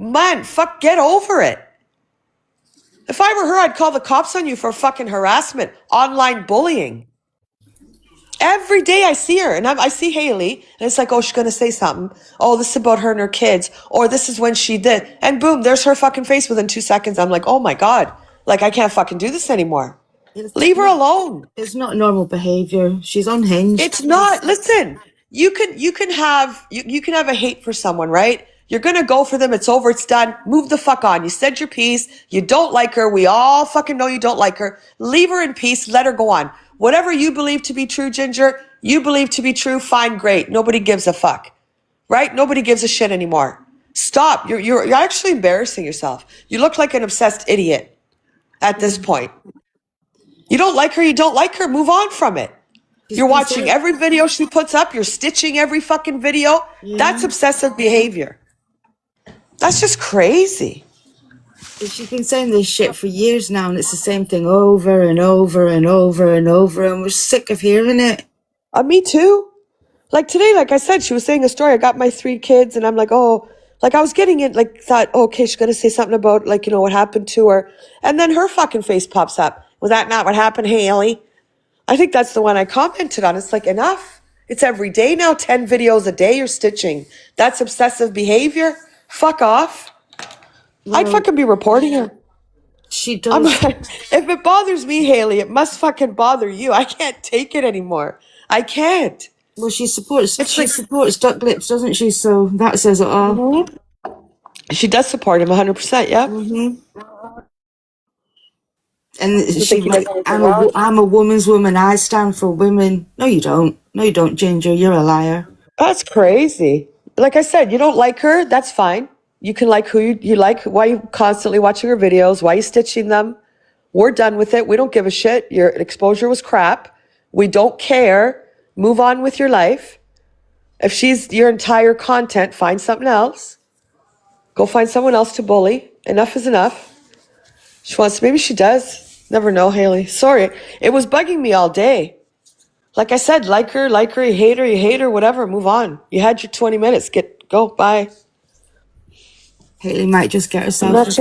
Man, fuck, get over it. If I were her, I'd call the cops on you for fucking harassment, online bullying. Every day I see her, and I see Haley, and it's like, oh, she's gonna say something. Oh, this is about her and her kids, or this is when she did, and boom, there's her fucking face within 2 seconds. I'm like, oh my God, like I can't fucking do this anymore. Leave her alone. It's not normal behavior. She's unhinged. It's not. Listen, you can have a hate for someone, right? You're gonna go for them. It's over. It's done. Move the fuck on. You said your piece. You don't like her. We all fucking know you don't like her. Leave her in peace. Let her go on. Whatever you believe to be true, Ginger, you believe to be true. Fine, great. Nobody gives a fuck, right? Nobody gives a shit anymore. Stop. You're actually embarrassing yourself. You look like an obsessed idiot at this point. You don't like her. You don't like her. Move on from it. You're watching every video she puts up. You're stitching every fucking video. Yeah. That's obsessive behavior. That's just crazy. She's been saying this shit for years now, and it's the same thing over and over and over and over, and we're sick of hearing it. Me too. Like today, like I said, she was saying a story. I got my 3 kids, and I'm like, oh, like I was getting it, like thought, oh, okay, she's going to say something about, like, you know, what happened to her. And then her fucking face pops up. Was that not what happened, Haley? I think that's the one I commented on. It's like, enough. It's every day now, 10 videos a day you're stitching. That's obsessive behavior. Fuck off. Well, I'd fucking be reporting her. She does. If it bothers me, Haley, it must fucking bother you. I can't take it anymore. I can't. Well, she supports Duck Lips, doesn't she? So that says it all. Mm-hmm. She does support him 100%, yeah. Mm-hmm. And she's like, I'm a woman's woman. I stand for women. No, you don't. No, you don't, Ginger. You're a liar. That's crazy. Like I said, you don't like her. That's fine. You can like who you like. Why are you constantly watching her videos? Why are you stitching them? We're done with it. We don't give a shit. Your exposure was crap. We don't care. Move on with your life. If she's your entire content, find something else. Go find someone else to bully. Enough is enough. She wants, maybe she does. Never know, Haley. Sorry. It was bugging me all day. Like I said, like her, you hate her, whatever. Move on. You had your 20 minutes. Go, bye. Haley might just get herself.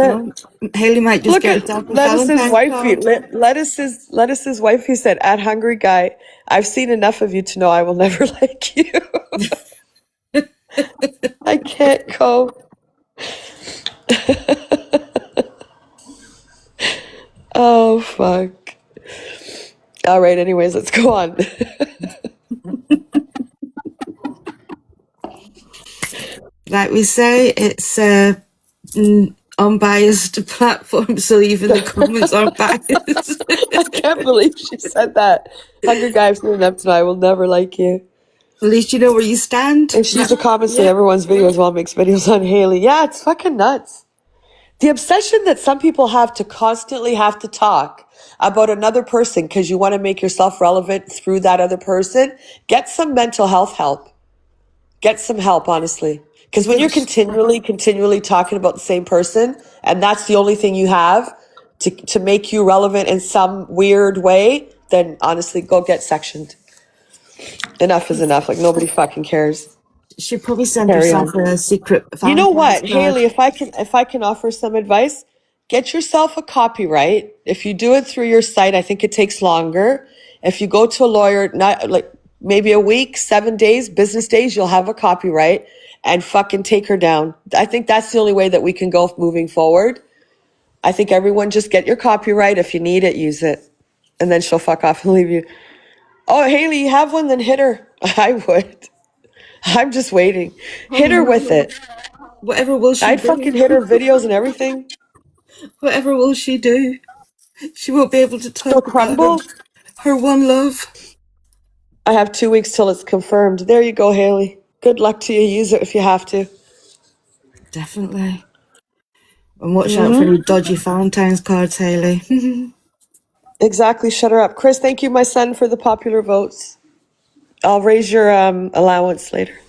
Haley might just get herself. Lettuce's wifey. Lettuce's wifey said, "At hungry guy, I've seen enough of you to know I will never like you." I can't cope. Oh fuck. All right. Anyways, let's go on. Like we say, it's unbiased platform, so even the comments aren't biased. I can't believe she said that. Hungry guy, I've seen enough to know I will never like you. At least you know where you stand. And she's a comment saying everyone's videos while makes videos on Haley. Yeah, it's fucking nuts. The obsession that some people have to constantly have to talk about another person because you want to make yourself relevant through that other person. Get some mental health help. Get some help, honestly. Because when you're continually talking about the same person, and that's the only thing you have to make you relevant in some weird way, then honestly, go get sectioned. Enough is enough. Like, nobody fucking cares. She probably sent herself a secret. You know what, Haley, if I can offer some advice, get yourself a copyright. If you do it through your site, I think it takes longer. If you go to a lawyer, not like maybe a week, 7 days, business days, you'll have a copyright, and fucking take her down. I think that's the only way that we can go moving forward. I think everyone just get your copyright. If you need it, use it. And then she'll fuck off and leave you. Oh, Haley, you have one? Then hit her. I would. I'm just waiting. Hit her with it. Whatever will she do? I'd fucking hit her videos and everything. Whatever will she do? She won't be able to talk about her one love. I have 2 weeks till it's confirmed. There you go, Haley. Good luck to you. Use it if you have to. Definitely. And watch out for your dodgy Valentine's cards, Haley. Exactly. Shut her up. Chris, thank you, my son, for the popular votes. I'll raise your allowance later.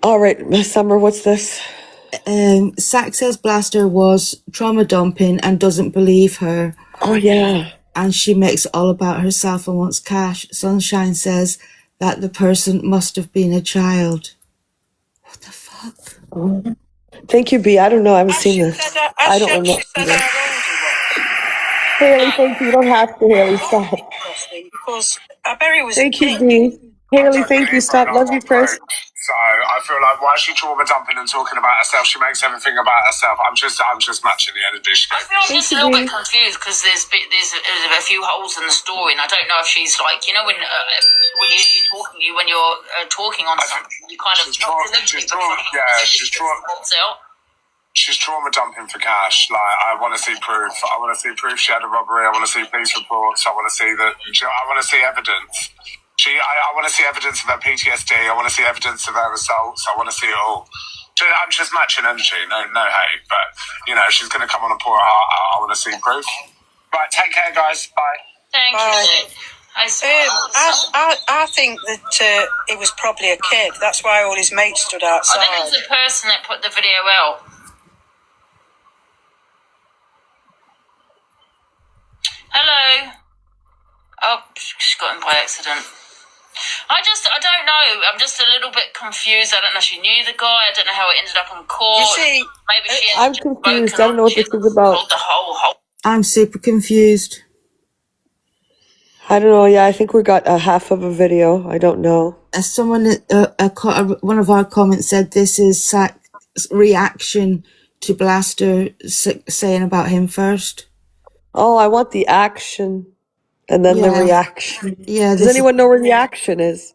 All right, Miss Summer, what's this? Sack says Blaster was trauma dumping and doesn't believe her. Oh, yeah. And she makes it all about herself and wants cash. Sunshine says that the person must have been a child. What the fuck? Thank you, B. I don't know. I haven't Has seen she this. said, I don't actually said remember. how old he was? Haley, thank you. You don't have to, Haley. Stop. Interesting, because I bet he was a Thank you, kid. B. Haley, don't thank you. believe her Stop. and I Love you, want Chris. proof. So I feel like why is she trauma dumping and talking about herself? She makes everything about herself. I'm just matching the energy. I feel I'm Thank just you, a little bit B. confused because there's a few holes in the story, and I don't know if she's like, you know, when you're talking on something, you kind of She's trauma. She's trauma dumping for cash. Like, I want to see proof. I want to see proof she had a robbery. I want to see police reports. I want to see that. I want to see evidence. I want to see evidence of her PTSD. I want to see evidence of her assaults. I want to see it all. I'm just matching energy. No hate. But, she's going to come on and pour her heart out. I want to see proof. Right, take care, guys. Bye. Thank you. I think that it was probably a kid. That's why all his mates stood outside. I think it was the person that put the video out. Hello. Oh, she's got him by accident. I don't know. I'm just a little bit confused. I don't know if she knew the guy. I don't know how it ended up in court. You see, maybe she. I'm confused. I don't know what this is about. The whole. I'm super confused. I don't know. Yeah, I think we got a half of a video. I don't know. As someone, one of our comments said, this is Zach's reaction to Blaster saying about him first. Oh, I want the action and then the Yeah. reaction. Yeah. Does anyone know where the action is?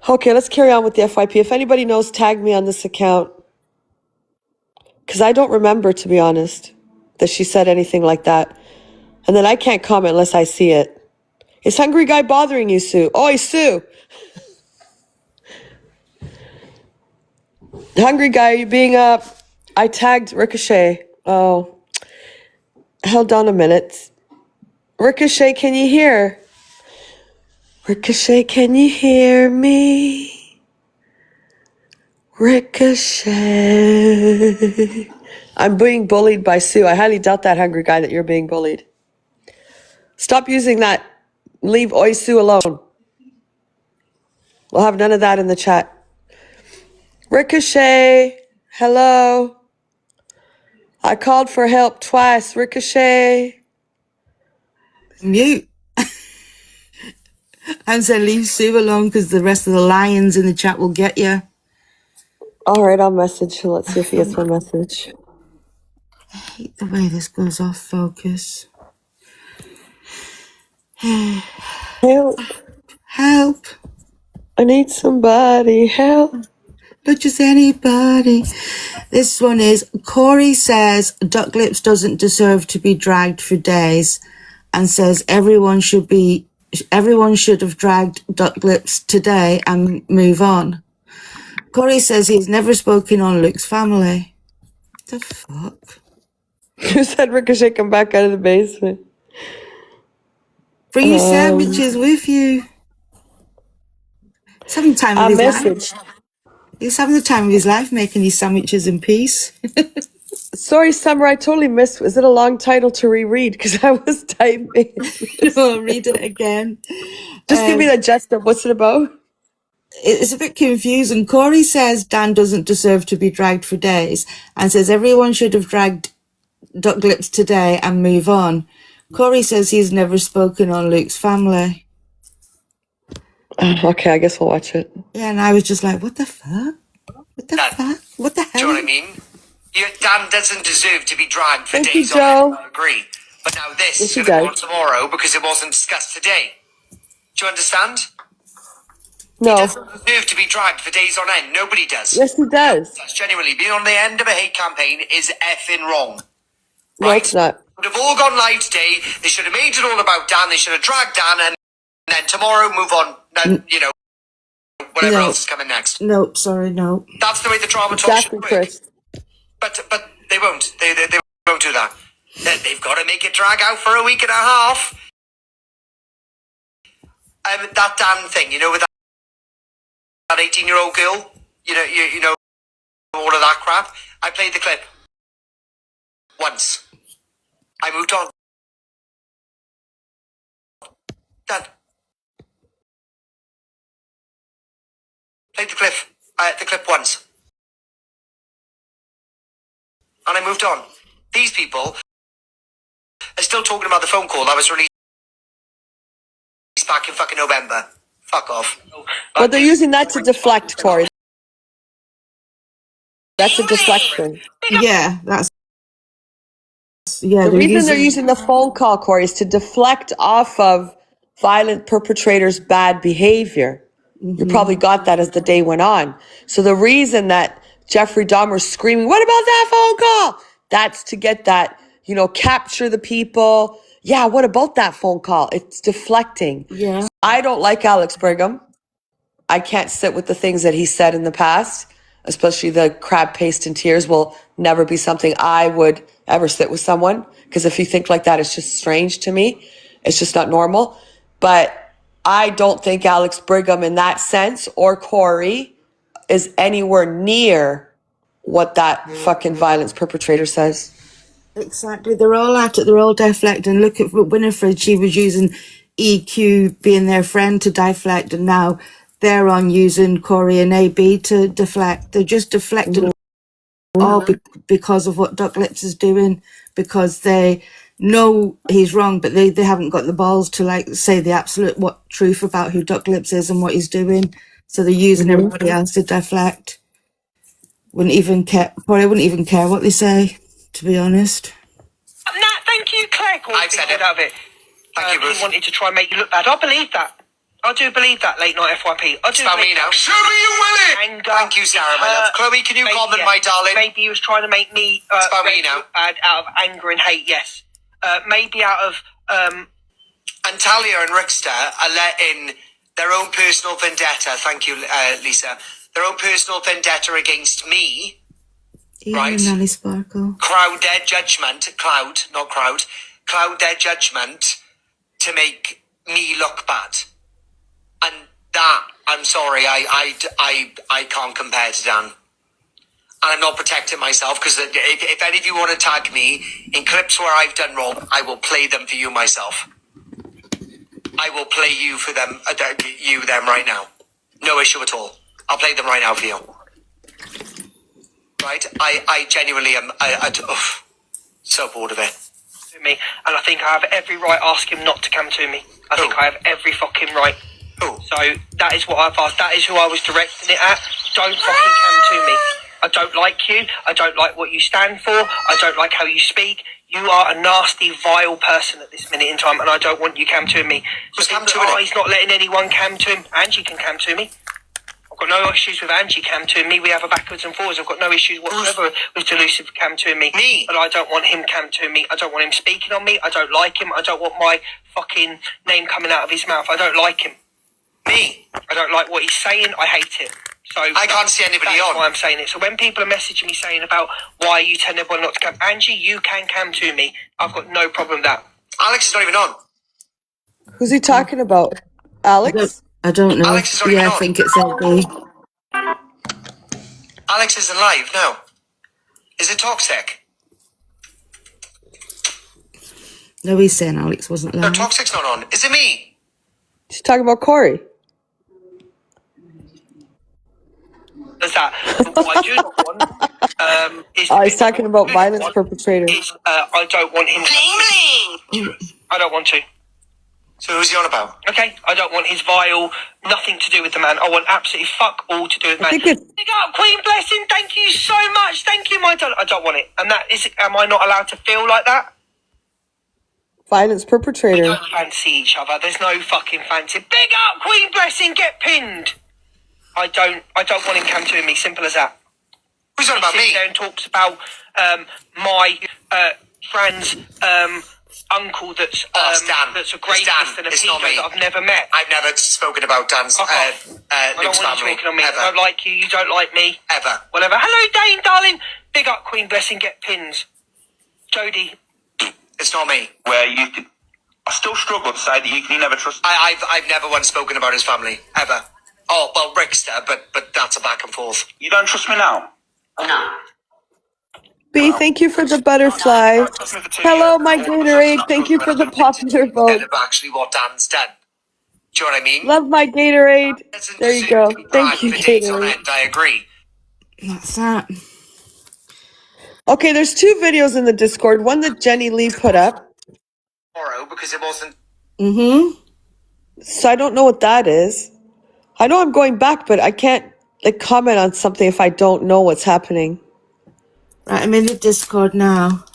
Okay, let's carry on with the FYP. If anybody knows, tag me on this account. Because I don't remember, to be honest, that she said anything like that. And then I can't comment unless I see it. Is Hungry Guy bothering you, Sue? Oi, Sue! Hungry Guy, are you being up? I tagged Ricochet. Oh. Hold on a minute. Ricochet, can you hear? Ricochet, can you hear me? Ricochet. I'm being bullied by Sue. I highly doubt that, Hungry Guy, that you're being bullied. Stop using that. Leave Oi Sue alone. We'll have none of that in the chat. Ricochet, hello. I called for help twice. Ricochet. Mute. I'm saying leave Sue alone because the rest of the lions in the chat will get you. All right, I'll message him. Let's see if he gets my message. I hate the way this goes off focus. Help. Help. I need somebody. Help. Not just anybody. This one is Corey says Duck Lips doesn't deserve to be dragged for days and says everyone should have dragged Duck Lips today and move on. Corey says he's never spoken on Luke's family. The fuck? You said Ricochet come back out of the basement. Bring your sandwiches with you. He's having time of I his life. messaged. He's having the time of his life making these sandwiches in peace. Sorry, Summer, I totally missed. Is it a long title to reread? Because I was typing. I'll read it again. Just give me the gist of what's it about. It's a bit confusing. Corey says Dan doesn't deserve to be dragged for days and says everyone should have dragged Duck Lips today and move on. Corey says he's never spoken on Luke's family. Okay, I guess we'll watch it. Yeah, and I was just like, what the fuck? What the fuck? What the hell? Do you know what I mean? Dan doesn't deserve to be dragged for Thank you, days Joe. on end, I agree. But now this Yes, is he going to go on does. tomorrow because it wasn't discussed today. Do you understand? No. He doesn't deserve to be dragged for days on end. Nobody does. Yes, he does. That's genuinely being on the end of a hate campaign is effing wrong. No, Right? it's not. Would have all gone live today. They should have made it all about Dan. They should have dragged Dan and then tomorrow move on. Then, whatever No. else is coming next. No, sorry, no. That's the way the drama talk Exactly, should work. Chris. But they won't. They won't do that. They've got to make it drag out for a week and a half. That Dan thing, with that 18-year-old girl, you know all of that crap. I played the clip once. I moved on. Done. Played the clip. the clip once. And I moved on. These people are still talking about the phone call that was released back in fucking November. Fuck off. But they're using that to deflect, Corey. That's a deflection. Yeah, that's The they're reason they're using the phone call, Corey, is to deflect off of violent perpetrators' bad behavior. You probably got that as the day went on. So the reason that Jeffrey Dahmer's screaming, what about that phone call? That's to get that, capture the people. Yeah, what about that phone call? It's deflecting. Yeah. I don't like Alex Brigham. I can't sit with the things that he said in the past, especially the crab paste and tears will never be something I would ever sit with someone. Because if you think like that, it's just strange to me. It's just not normal. But I don't think Alex Brigham in that sense or Corey is anywhere near what that fucking violence perpetrator says. Exactly. They're all at it. They're all deflecting. Look at Winifred. She was using EQ being their friend to deflect, and now they're on using Corey and AB to deflect. They're just deflecting all because of what Duck Lips is doing, because they know he's wrong, but they haven't got the balls to say the absolute truth about who Duck Lips is and what he's doing. So they're using everybody else to deflect. Wouldn't even care. Probably wouldn't even care what they say, to be honest. Nah, thank you, Claire. I've said it. Out of it. Thank you, Bruce. He wanted to try and make you look bad. I believe that. I do believe that, late night FYP. I do It's about me believe now. that. Show me you will it! Anger, Thank you, Sarah, my love. Chloe, can you maybe, comment, my darling? Maybe he was trying to make me It's about me rage now. look bad out of anger and hate, yes. Maybe out of... And Talia and Rickster are letting their own personal vendetta, thank you, Lisa, their own personal vendetta against me, right? Nelly Sparkle. Cloud their judgment, cloud their judgment to make me look bad. And that, I'm sorry, I can't compare to Dan. And I'm not protecting myself, because if any of you want to tag me in clips where I've done wrong, I will play them for you myself. I will play you for them, them right now. No issue at all. I'll play them right now for you. Right? I genuinely am, so bored of it. to me, and I think I have every right to ask him not to come to me. I think I have every fucking right. So that is what I've asked. That is who I was directing it at. Don't fucking come to me. I don't like you. I don't like what you stand for. I don't like how you speak. You are a nasty, vile person at this minute in time, and I don't want you cam to me. Just So cam to people, it. he's not letting anyone cam to him. Angie can cam to me. I've got no issues with Angie cam to me. We have a backwards and forwards. I've got no issues whatsoever with Delusive cam to me. Me? But I don't want him cam to me. I don't want him speaking on me. I don't like him. I don't want my fucking name coming out of his mouth. I don't like him. Me? I don't like what he's saying. I hate it. So I can't see anybody that's on. why I'm saying it. So when people are messaging me saying about why you tell everyone not to come, Angie, you can cam to me. I've got no problem with that. Alex is not even on. Who's he talking about? Alex? I don't know. Alex is already Yeah, I on. think it's LB. Alex isn't live now. Is it toxic? No, he's saying Alex wasn't No, live. toxic's not on. Is it me? She's talking about Corey. There's that. But what I do not want is... Oh, he's talking about violence perpetrators. Is, I don't want him... I don't want to. So who's he on about? Okay? I don't want his vile... Nothing to do with the man. I want absolutely fuck all to do with the I man. think it's Big up, Queen Blessing. Thank you so much. Thank you, my darling. I don't want it. And that is... Am I not allowed to feel like that? violence We perpetrator. don't fancy each other. There's no fucking fancy. Big up, Queen Blessing. Get pinned. I don't want him cam to me. Simple as that. Who's on He about sits me? there and talks about my friend's uncle that's it's Dan. that's a It's greatest Dan. and a It's not pedo me. that I've never met. I've never spoken about Dan's Fuck off. I don't Luke's want you family. talking on me. I Ever. don't like you. You don't like me. Ever. Whatever. Hello, Dane, darling. Big up, Queen Blessing. Get pins. Jodie. It's not me. Where you could, I still struggle to say that you can never trust. I've never once spoken about his family. Ever. Oh, well, Rickster, but that's a back and forth. You don't trust me now. B, thank you for the butterfly. Hello, my Gatorade. Thank you for the popular vote. Of actually what Dan's done. Do you know what I mean? Love my Gatorade. Doesn't There you deserve go. to be Thank dragged you, for days on Gatorade. end. I agree. That's that. Okay, there's 2 videos in the Discord. One that Jenny Lee put up. Tomorrow because it wasn't. Mm-hmm. So I don't know what that is. I know I'm going back, but I can't like comment on something if I don't know what's happening. Right, I'm in the Discord now.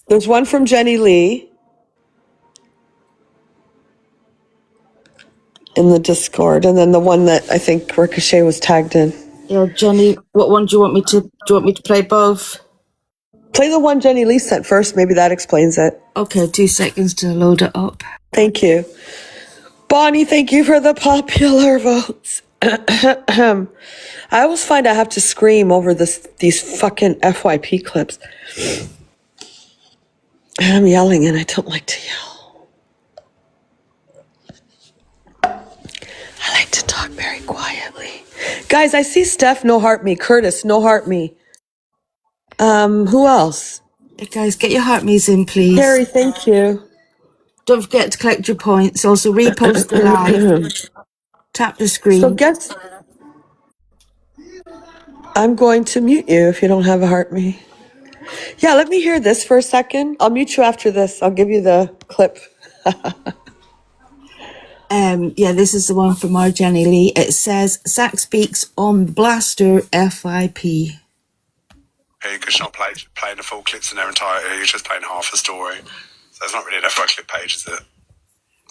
There's one from Jenny Lee in the Discord, and then the one that I think Ricochet was tagged in. Yeah, Jenny, what one do you want me to play both? Play the one Jenny Lee sent first. Maybe that explains it. Okay, 2 seconds to load it up. Thank you. Bonnie, thank you for the popular votes. I always find I have to scream over these fucking FYP clips. And I'm yelling and I don't like to yell. I like to talk very quietly. Guys, I see Steph, no heart me. Curtis, no heart me. Who else? Hey guys, get your heart me's in, please. Harry, thank you. Don't forget to collect your points. Also, repost the live. Tap the screen. So guess I'm going to mute you if you don't have a heart me. Yeah, let me hear this for a second. I'll mute you after this. I'll give you the clip. Yeah, this is the one from our Jenny Lee. It says, Zach speaks on Blaster FYP. Because you're not playing the full clips in their entirety, you're just playing half the story. So it's not really an FY clip page, is it?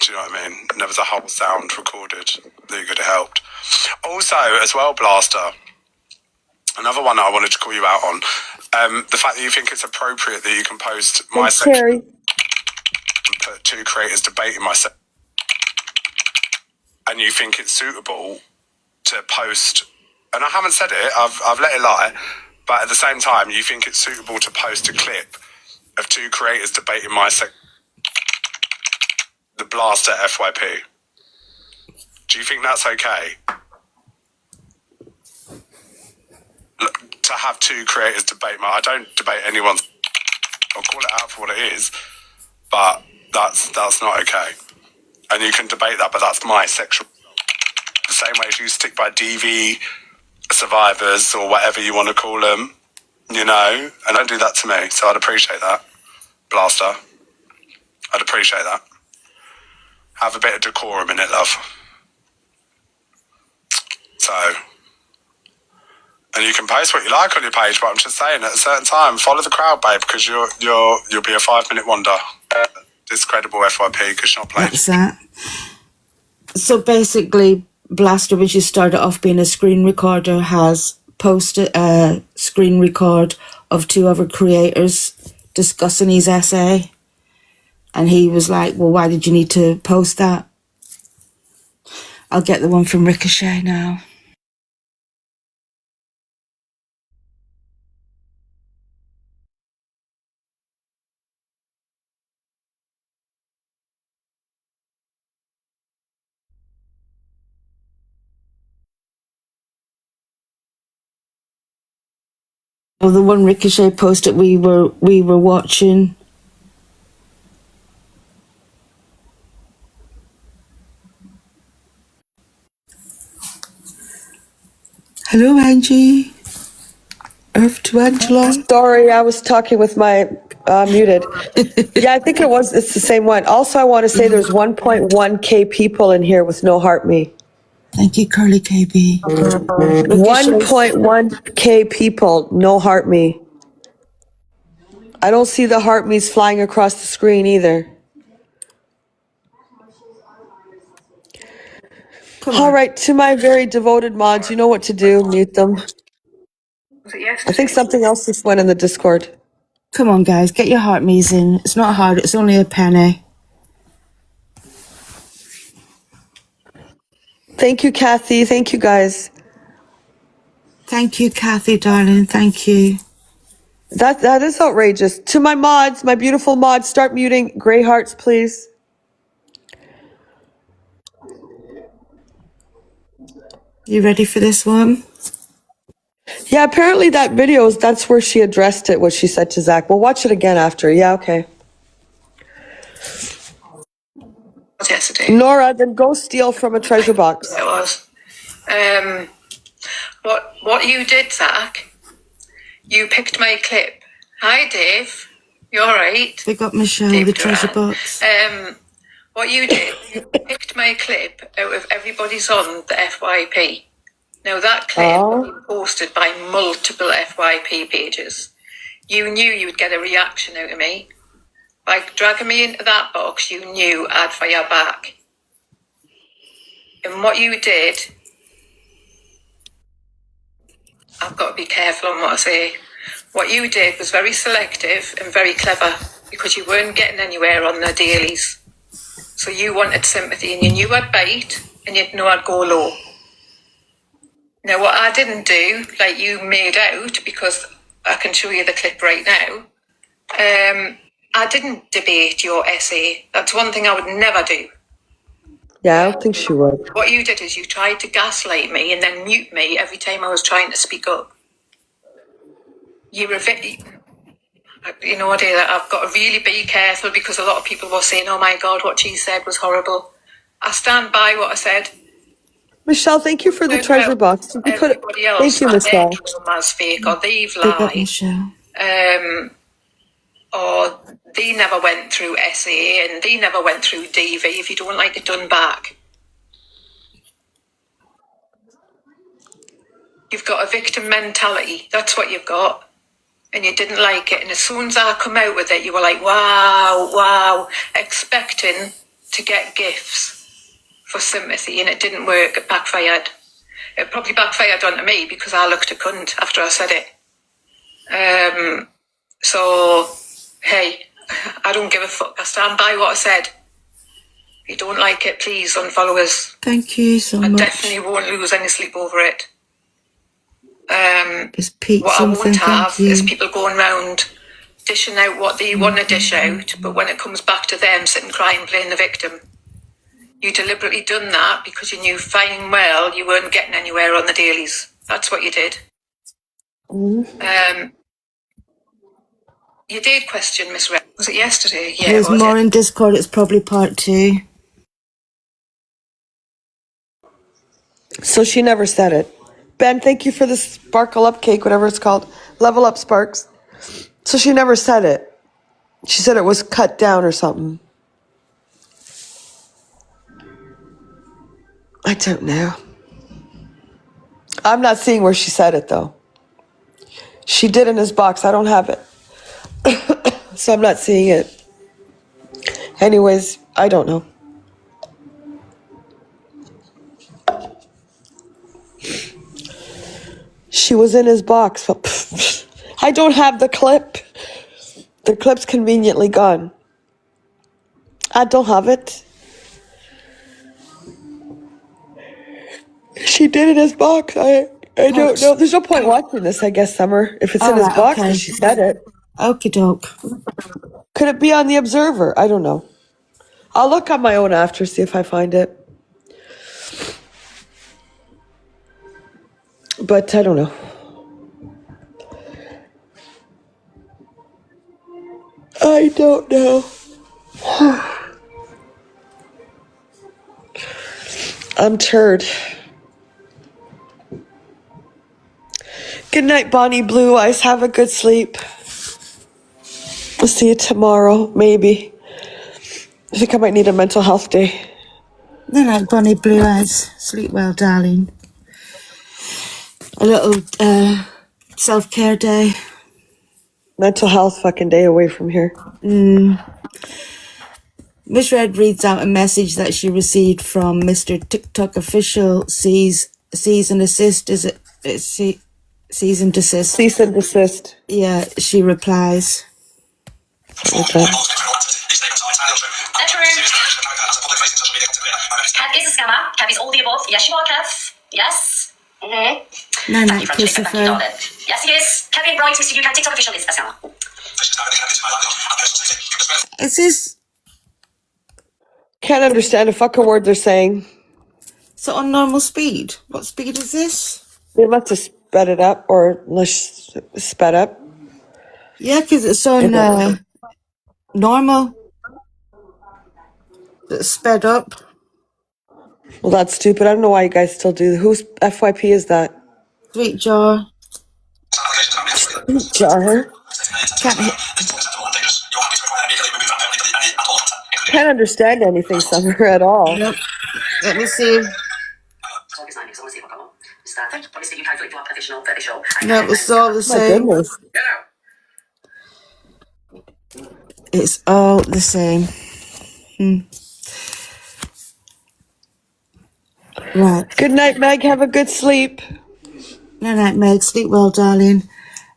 Do you know what I mean? And there was a whole sound recorded that you could have helped. Also, as well, Blaster, another one that I wanted to call you out on, the fact that you think it's appropriate that you can post my Thanks, section Harry. and put 2 creators debating my section, and you think it's suitable to post, and I haven't said it, I've let it lie, but at the same time, you think it's suitable to post a clip of 2 creators debating my section, the Blaster FYP. Do you think that's okay? To have 2 creators debate I don't debate anyone's. I'll call it out for what it is, but that's not okay. And you can debate that, but that's my sexual. The same way as you stick by DV survivors or whatever you want to call them, you know, and don't do that to me. So I'd appreciate that, Blaster. I'd appreciate that. Have a bit of decorum in it, love. So, and you can post what you like on your page, but I'm just saying at a certain time, follow the crowd, babe, because you'll be a 5-minute wonder. Discreditable FYP because you're not playing. That's that. So basically, Blaster, which has started off being a screen recorder, has posted a screen record of 2 other creators discussing his essay. And he was like, well, why did you need to post that? I'll get the one from Ricochet now. Oh, the one Ricochet posted we were watching. Hello, Angie. Earth to Angela. Sorry, I was talking with my muted. Yeah, I think it's the same one. Also, I want to say there's 1.1k people in here with no heart me. Thank you, Curly KB. 1.1k people, no heart me. I don't see the heart me's flying across the screen either. All right, to my very devoted mods, you know what to do. Mute them. I think something else just went in the Discord. Come on, guys, get your heart me's in. It's not hard. It's only a penny. Thank you, Kathy. Thank you, guys. Thank you, Kathy, darling. Thank you. That is outrageous. To my mods, my beautiful mods, start muting gray hearts, please. You ready for this one? Yeah, apparently that video, that's where she addressed it, what she said to Zach. We'll watch it again after. Yeah, okay. yesterday. Nora, then go steal from a treasure box. It was. What you did, Zach, you picked my clip. Hi, Dave. You all right? Big up Michelle, Dave the treasure Duran. box. What you did, you picked my clip out of everybody's on the FYP. Now, that clip Oh. was posted by multiple FYP pages. You knew you would get a reaction out of me. By dragging me into that box, you knew I'd fire back. And what you did, I've got to be careful on what I say. What you did was very selective and very clever because you weren't getting anywhere on the dailies. So you wanted sympathy and you knew I'd bite and you knew I'd go low. Now, what I didn't do, like you made out, because I can show you the clip right now, I didn't debate your essay. That's one thing I would never do. Yeah, I don't think she would. What you did is you tried to gaslight me and then mute me every time I was trying to speak up. You know, dear, I've got to really be careful because a lot of people were saying, oh my God, what she said was horrible. I stand by what I said. Michelle, thank you for the treasure box. You could. Everybody else, Thank you, their Michelle. trauma's fake or they've Big up lied. Michelle. Or they never went through SA and they never went through DV if you don't like it done back. You've got a victim mentality. That's what you've got. And you didn't like it. And as soon as I come out with it, you were like, wow, expecting to get gifts for sympathy. And it didn't work. It backfired. It probably backfired onto me because I looked a cunt after I said it. So, hey, I don't give a fuck. I stand by what I said. If you don't like it, please unfollow us. Thank you so I much. definitely won't lose any sleep over it. It's Pete What I something, won't have thank you. is people going round dishing out what they want to dish out, but when it comes back to them sitting crying, playing the victim. You deliberately done that because you knew fine well you weren't getting anywhere on the dailies. That's what you did. You did question Miss Red. Was it yesterday? Yeah, There's was more it? in Discord, it's probably part 2. So she never said it. Ben, thank you for the sparkle up cake, whatever it's called. Level up sparks. So she never said it. She said it was cut down or something. I don't know. I'm not seeing where she said it though. She did in his box. I don't have it. So I'm not seeing it. Anyways, I don't know. She was in his box. But I don't have the clip. The clip's conveniently gone. I don't have it. She did in his box. I don't know. There's no point watching this, I guess, Summer. If it's in his Alright, box, okay. then she said it. Okie doke. Could it be on the Observer? I don't know. I'll look on my own after, see if I find it. But I don't know. I don't know. I'm turd. Good night, Bonnie Blue Eyes. Have a good sleep. We'll see you tomorrow, maybe. I think I might need a mental health day. They're like Bonnie Blue Eyes. Sleep well, darling. A little self-care day. Mental health fucking day away from here. Miss Red reads out a message that she received from Mr. TikTok official. Cease and desist. Is it? Cease and desist. Cease and desist. Yeah, she replies. Okay. Cat is a scammer. Cat is all the above. Yes, you are, Kev. Yes. Mm-hmm. No, Thank you, friendship. Thank you, Christopher. darling. Yes, he is. Kevin Bright, Mr. UK TikTok official is a scammer. Is this Can't understand a fucking word they're saying. so on normal speed? What speed is this? They must have sped it up or sped up. Yeah, because it's on normal. that's sped up. Well, that's stupid. I don't know why you guys still do. Whose FYP is that? Sweet jar. Jar. Can't hit. Can't understand anything, Summer, at all. Nope. Let me see. No, it's all the My same. goodness. It's all the same. Right. Good night, Meg. Have a good sleep. Night night, Meg. Sleep well, darling.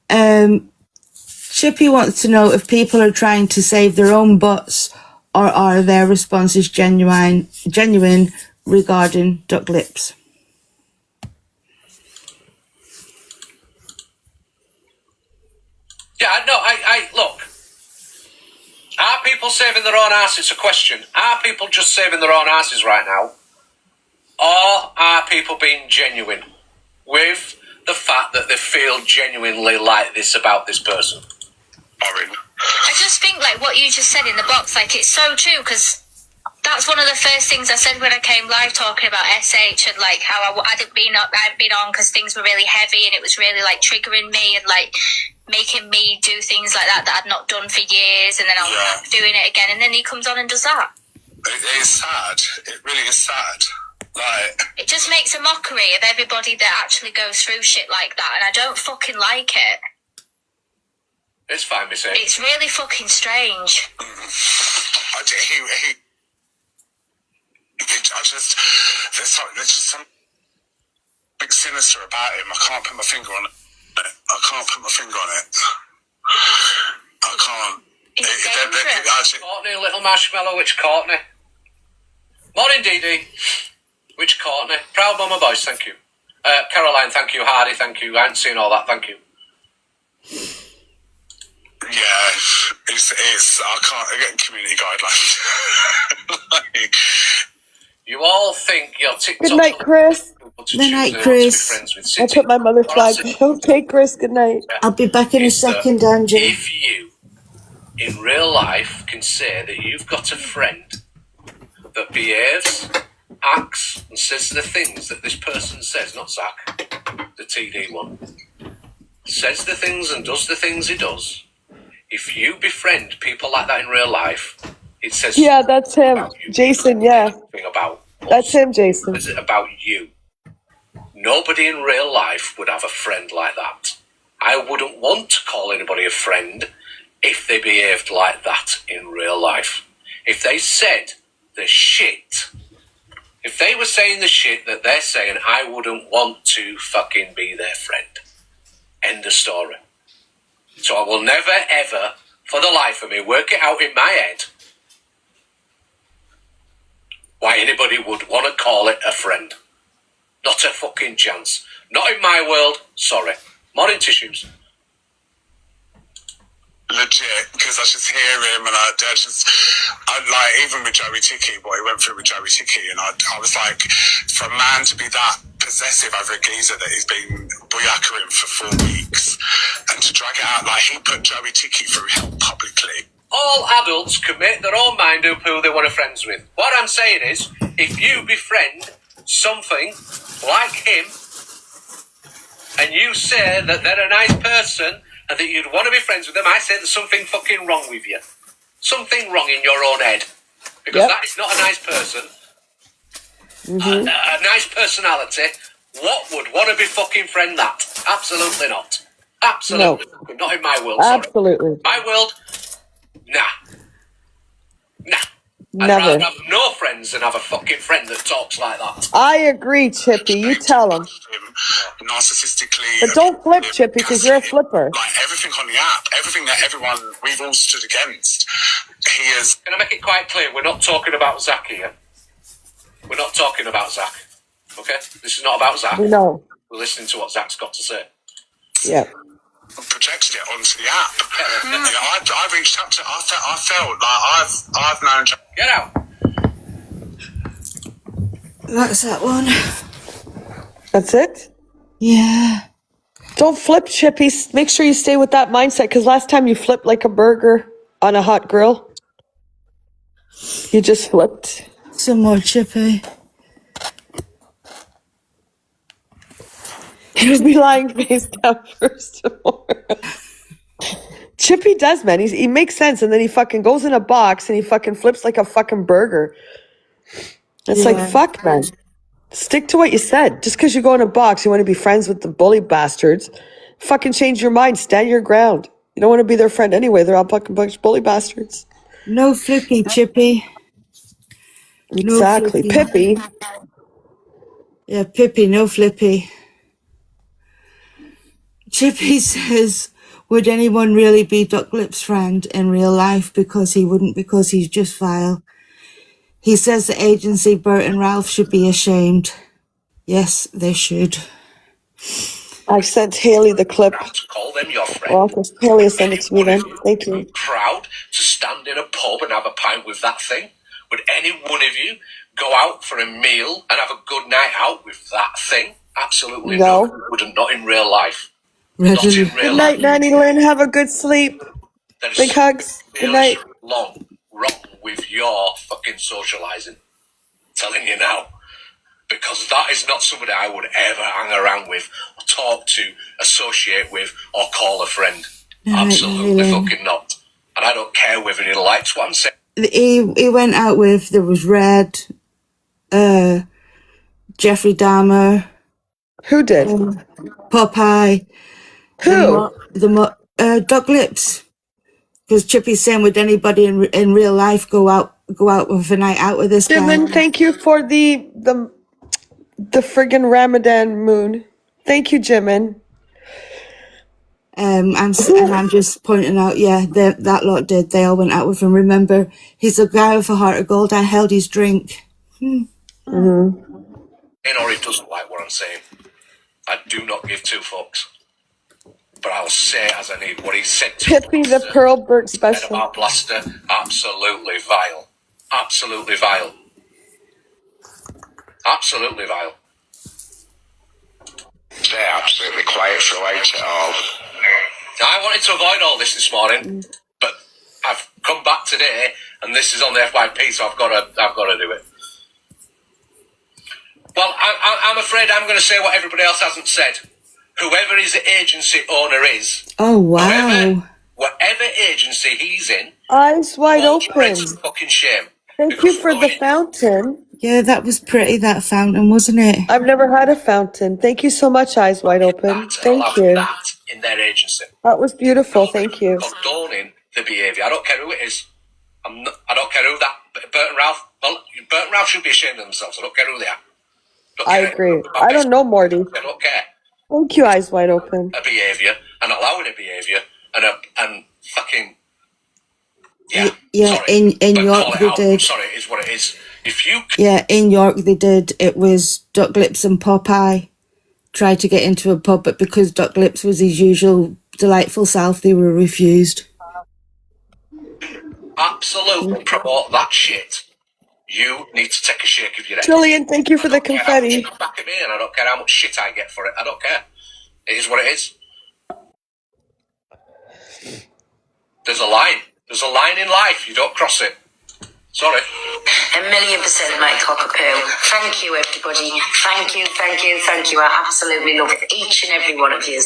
Chippy wants to know if people are trying to save their own butts or are their responses genuine regarding duck lips. Yeah, no, I look. Are people saving their own ass? It's a question. Are people just saving their own asses right now? Or are people being genuine with the fact that they feel genuinely like this about this person? I just think like what you just said in the box, like it's so true, because that's one of the first things I said when I came live talking about SH and like how I hadn't been on because things were really heavy and it was really like triggering me and like making me do things like that I'd not done for years, and then I was doing it again, and then he comes on and does that. It is sad. It really is sad. Like, it just makes a mockery of everybody that actually goes through shit like that, and I don't fucking like it. It's fine, Miss A. It's really fucking strange. There's just something sinister about him. I can't put my finger on it. I can't. It's dangerous. Courtney, little marshmallow, which Courtney? Morning, Dee Dee. Which Courtney? Proud Mama Boys, thank you. Caroline, thank you. Hardy, thank you. I haven't seen all that, thank you. Yeah, it's I can't get community guidelines. You all think your TikTok. Good night, Chris. Good night, Chris. I put my mother flag. Okay, Chris, good night. I'll be back in a second, Andrew. If you, in real life, can say that you've got a friend that behaves, acts, and says the things that this person says, not Zach, the TD one, says the things and does the things he does, if you befriend people like that in real life, it says... Yeah, that's him. Jason, yeah. About that's him, Jason. Is it about you? Nobody in real life would have a friend like that. I wouldn't want to call anybody a friend if they behaved like that in real life. If they said the shit, if they were saying the shit that they're saying, I wouldn't want to fucking be their friend. End of story. So I will never, ever, for the life of me, work it out in my head why anybody would want to call it a friend. Not a fucking chance. Not in my world. Sorry. Morning, tissues. Legit, because I just hear him and I like, even with Joey Ticky, what he went through with Joey Ticky, and I was like, for a man to be that possessive over a geezer that he's been boyackering for 4 weeks, and to drag it out, like he put Joey Ticky through hell publicly. All adults can make their own mind up who they want to friends with. What I'm saying is, if you befriend something like him, and you say that they're a nice person, and that you'd want to be friends with them, I say there's something fucking wrong with you. Something wrong in your own head. Because that is not a nice person. Mm-hmm. A nice personality. What would want to be fucking friend that? Absolutely not. Absolutely. No. Not in my world. Absolutely. Sorry. My world, nah. I'd Never. rather have no friends than have a fucking friend that talks like that. I agree, Chippy. You tell him. Narcissistically. But don't flip, Chippy, because you're a flipper. Like everything on the app, everything that we've all stood against, he is. Can I make it quite clear? We're not talking about Zach here. We're not talking about Zach. Okay? This is not about Zach. We know. We're listening to what Zach's got to say. Yeah. Projected it onto the app. You know, I reached out to. I felt like I've known. Get out. That's that one. That's it? Yeah. Don't flip, Chippy. Make sure you stay with that mindset, because last time you flipped like a burger on a hot grill. He just flipped. Some more Chippy. He would be lying face down first of all. Chippy does, man. He makes sense, and then he fucking goes in a box and he fucking flips like a fucking burger. It's like, fuck, man. Stick to what you said. Just because you go in a box, you want to be friends with the bully bastards. Fucking change your mind. Stand your ground. You don't want to be their friend anyway. They're all fucking bunch of bully bastards. No flippy, Chippy. No Exactly. flippy. Pippi. Yeah, Pippi, no flippy. Chippy says, would anyone really be Ducklip's friend in real life? Because he wouldn't, because he's just vile. He says the agency, Bert and Ralph, should be ashamed. Yes, they should. I sent Haley the clip. To call them your friend. Well, Haley sent it to me then. Thank you. Proud to stand in a pub and have a pint with that thing? Would any one of you go out for a meal and have a good night out with that thing? Absolutely No. no. Wouldn't, not in real life. Reggie. Not in real Good life. night, Nanny Lynn. Have a good sleep. There's Big hugs. Good night. wrong with your fucking socialising. Telling you now. Because that is not somebody I would ever hang around with, or talk to, associate with, or call a friend. Absolutely fucking not. And I don't care whether he likes what I'm saying. He went out with, there was Red, Jeffrey Dahmer, Who did? Popeye, Who? Duck Lips. Because Chippy's saying, would anybody in real life go out with a night out with this guy? Jimin, thank you for the friggin' Ramadan moon. Thank you, Jimin. And I'm just pointing out, yeah, that lot did. They all went out with him. Remember, he's a guy with a heart of gold. I held his drink. Or he doesn't like what I'm saying. I do not give two fucks. But I'll say as I need. What he said to Pippi the Pearl Burt special. Our blaster, absolutely vile. Absolutely vile. Absolutely vile. Stay absolutely quiet throughout it all. I wanted to avoid all this morning, but I've come back today, and this is on the FYP, so I've got to do it. Well, I'm afraid I'm going to say what everybody else hasn't said. Whoever his agency owner is, Oh, wow. whatever agency he's in, Eyes wide all open. spreads fucking shame. Thank you for the fountain. Yeah, that was pretty, that fountain, wasn't it? I've never had a fountain. Thank you so much, Eyes Wide Open. Thank you. That in their agency. That was beautiful. Thank you. Condoning the behaviour. I don't care who it is. I don't care who that. Bert and Ralph. Well, Bert and Ralph should be ashamed of themselves. I don't care who they are. I agree. I don't know, Morty. I don't care. Thank you, Eyes Wide Open. A behaviour and allowing a behaviour and fucking yeah. Yeah, sorry, in but York call it they out. did. Sorry, it is what it is. If you Yeah, in York they did. It was Duck Lips and Popeye tried to get into a pub, but because Duck Lips was his usual delightful self, they were refused. absolutely promote that shit, you need to take a shake of your head. Julian, thank you for the I don't care how much confetti. you come back at me, and I don't care how much shit I get for it. I don't care. It is what it is. There's a line. There's a line in life. You don't cross it. Sorry. 1,000,000% Mike Cockapoo. Thank you, everybody. Thank you, thank you, thank you. I absolutely love each and every one of you.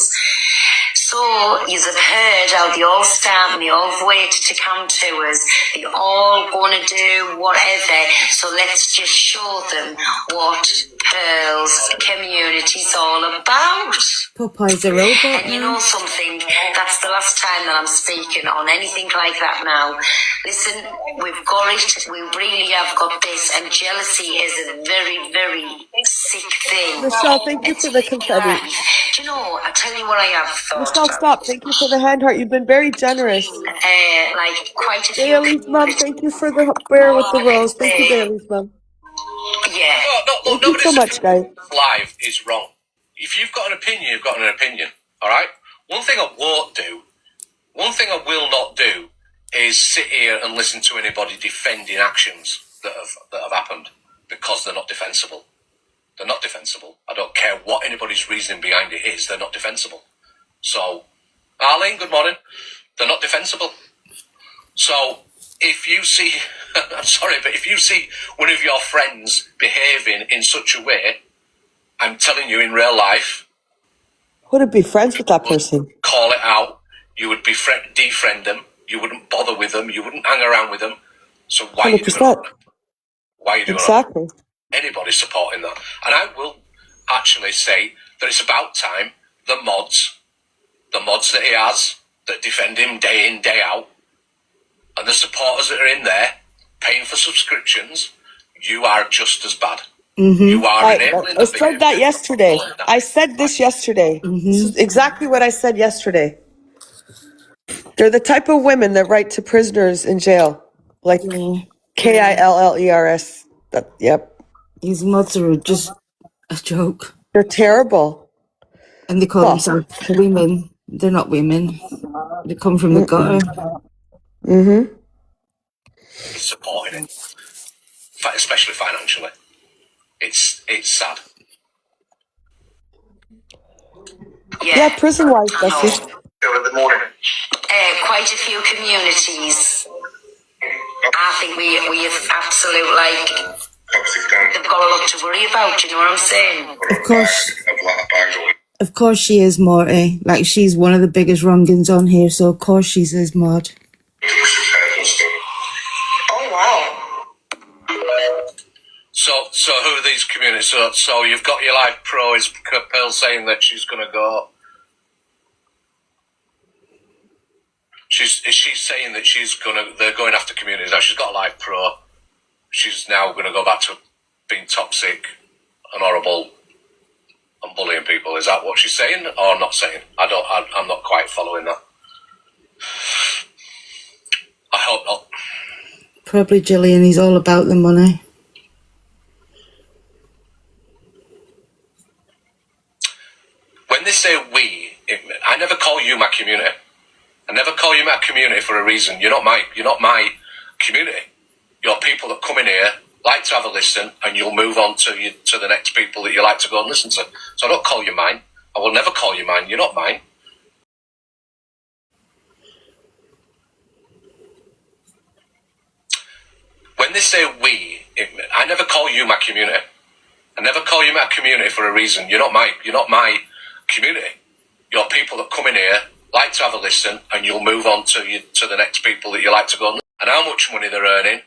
So, you have heard how they all stand and they all waited to come to us. They all want to do whatever. So let's just show them what Pearl's community's all about. Popeye's a robot And you now. know something, that's the last time that I'm speaking on anything like that now. Listen, we've got it, we really have got this, and jealousy is a very, very sick thing. Michelle, thank you for the confetti. Do you know, I tell you what I have thought. Michelle, stop. Thank you for the hand heart. You've been very generous. Like quite a few Bailey's mom, thank you for the bear with the rose. Thank you, Bailey's mom. Yeah. Thank you so much, guys. Live is wrong. If you've got an opinion, you've got an opinion. All right? One thing I won't do, one thing I will not do, is sit here and listen to anybody defending actions that have happened because they're not defensible. They're not defensible. I don't care what anybody's reasoning behind it is. They're not defensible. So, Arlene, good morning. They're not defensible. So, if you see, I'm sorry, but if you see one of your friends behaving in such a way, I'm telling you in real life, Wouldn't be friends with that person. call it out. You would defriend them. You wouldn't bother with them. You wouldn't hang around with them. So why are you doing 100%. that? Why are you doing Exactly. that? Anybody supporting that? And I will actually say that it's about time the mods that he has, that defend him day in, day out, and the supporters that are in there paying for subscriptions, you are just as bad. You are enabling I the said that behaviour. yesterday. I said this yesterday. This is exactly what I said yesterday. They're the type of women that write to prisoners in jail. Like Killers. Yep. His mods are just a joke. They're terrible. And they call Well, themselves women. They're not women. They come from the gutter. Mm-hmm. Supporting it, especially financially. It's sad. Yeah, prison wise, Bessie. Good morning. Quite a few communities. I think we have absolute, like, they've got a lot to worry about, you know what I'm saying? Of course she is, Morty. Like, she's one of the biggest wrongins on here, so of course she's his mod. Oh, wow. So who are these communities? So you've got your Life Pro, is Pearl saying that she's going to go. Is she saying that they're going after communities now? She's got a Life Pro. She's now going to go back to being toxic and horrible and bullying people. Is that what she's saying or not saying? I'm not quite following that. I hope not. Probably Gillian, he's all about the money. When they say we, I never call you my community. I never call you my community for a reason. You're not my community. You're people that come in here, like to have a listen, and you'll move on to the next people that you like to go and listen to. So I don't call you mine. I will never call you mine. You're not mine. When they say we, I never call you my community. I never call you my community for a reason. You're not my community. You're people that come in here, like to have a listen, and you'll move on to the next people that you like to go and how much money they're earning,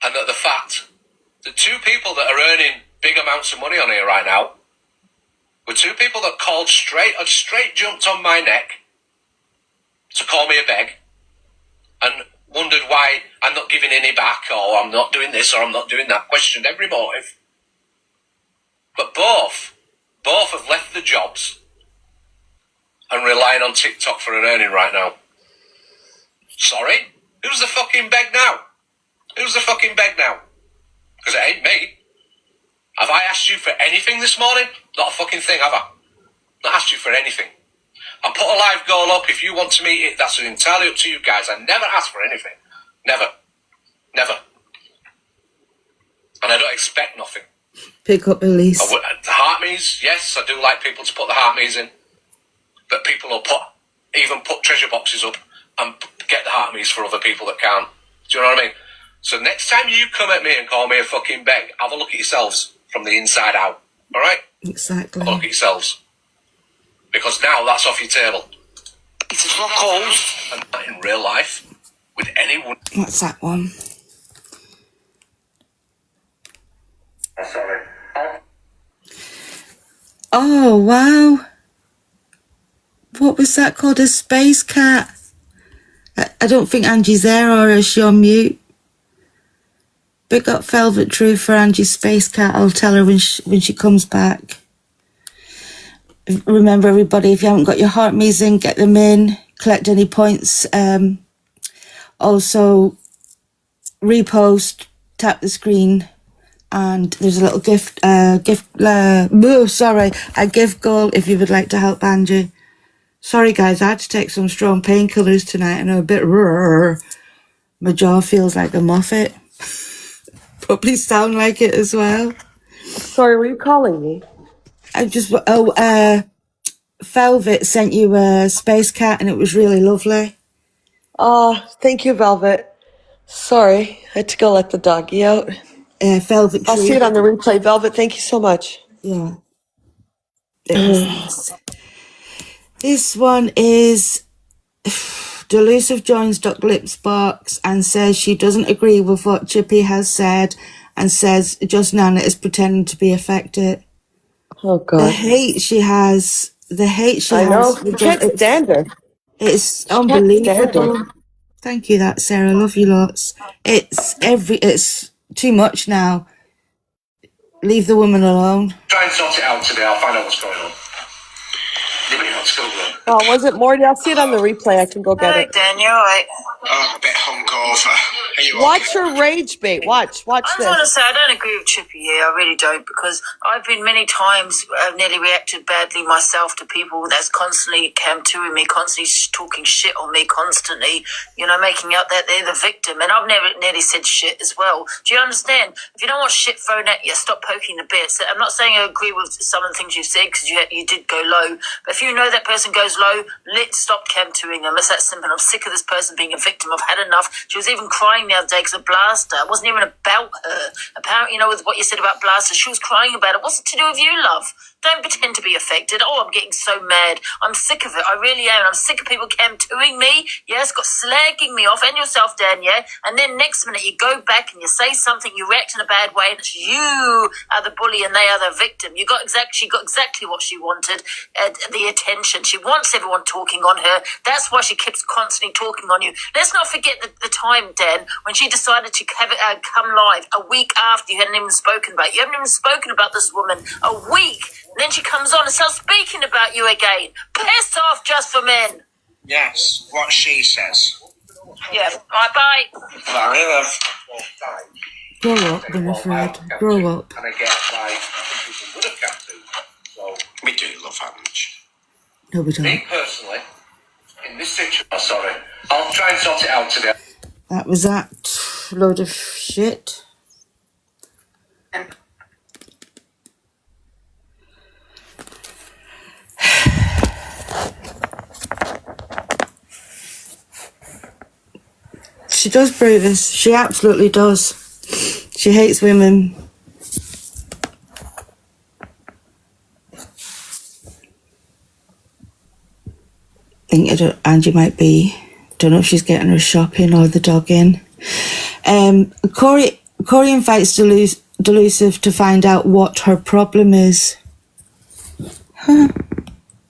and that the fact that two people that are earning big amounts of money on here right now were two people that called straight jumped on my neck to call me a beg and wondered why I'm not giving any back, or I'm not doing this, or I'm not doing that, questioned every motive. But both have left the jobs and relying on TikTok for an earning right now. Sorry? Who's the fucking beg now? Who's the fucking beg now? Because it ain't me. Have I asked you for anything this morning? Not a fucking thing, have I? Not asked you for anything. I put a live goal up. If you want to meet it, that's entirely up to you guys. I never ask for anything. Never. Never. And I don't expect nothing. Pick up Elise. The heart me's, yes, I do like people to put the heart me's in. But people will even put treasure boxes up and get the heart me's for other people that can't. Do you know what I mean? So next time you come at me and call me a fucking beg, have a look at yourselves from the inside out. All right? Exactly. Have a look at yourselves. Because now that's off your table. It's a calls and that in real life with anyone. What's that one? Sorry. Oh, wow. What was that called? A space cat? I don't think Angie's there, or is she on mute? Big up Velvet True for Angie's space cat. I'll tell her when she comes back. Remember, everybody, if you haven't got your heart me's in, get them in. Collect any points. Also, repost, tap the screen, and there's a little a gift goal if you would like to help Angie. Sorry guys, I had to take some strong painkillers tonight and I'm a bit raw. My jaw feels like a Moffat. Probably sound like it as well. Sorry, were you calling me? Velvet sent you a space cat and it was really lovely. Oh, thank you, Velvet. Sorry, I had to go let the doggy out. Velvet I'll see Tree. it on the replay. Velvet, thank you so much. Yeah, it was nice. This one is Delusive joins Duck Lips box and says she doesn't agree with what Chippy has said and says Just Nana is pretending to be affected. Oh, The God. hate she has, I know. I can't stand her. It's Can't stand her. unbelievable. Thank you, that Sarah. Love you lots. It's too much now. Leave the woman alone. Try and sort it out today. I'll find out what's going on. Leave it not school then. Oh, was it Morty? I'll see it on the replay. I can go get it. Dan, you alright? Oh, a bit hungover. Are you Watch her rage bait. Watch I just want to this. say I don't agree with Chippy here. I really don't, because I've been many times nearly reacted badly myself to people that's constantly camping me, constantly talking shit on me, constantly, making out that they're the victim. And I've never nearly said shit as well. Do you understand? If you don't want shit thrown at you, stop poking the bits. I'm not saying I agree with some of the things you said, because you did go low. But if you know that person goes low, let's stop camping them. It's that simple. I'm sick of this person being a victim. I've had enough. She was even crying the other day because of Blaster. It wasn't even about her. Apparently, with what you said about Blaster, she was crying about it. What's it to do with you, love? Don't pretend to be affected. Oh, I'm getting so mad. I'm sick of it. I really am. I'm sick of people camping me. Yes, got slagging me off, and yourself, Dan, yeah? And then next minute you go back and you say something, you react in a bad way, and it's you are the bully and they are the victim. She got exactly what she wanted, the attention. She wants everyone talking on her. That's why she keeps constantly talking on you. Let's not forget the time, Dan, when she decided to have it come live a week after you hadn't even spoken about it. You haven't even spoken about this woman a week. And then she comes on and starts speaking about you again. Piss off, Just for Men. Yes, what she says. Yeah, bye. Bye, love. Grow up, Winifred. Grow up. And I get why people would have camped to. So, We do love Ange. No, we don't. me personally, in this situation, sorry, I'll try and sort it out today. That was that load of shit. She does, Brutus. She absolutely does. She hates women. Angie might be. Don't know if she's getting her shopping or the dog in. Corey invites Delusive to find out what her problem is.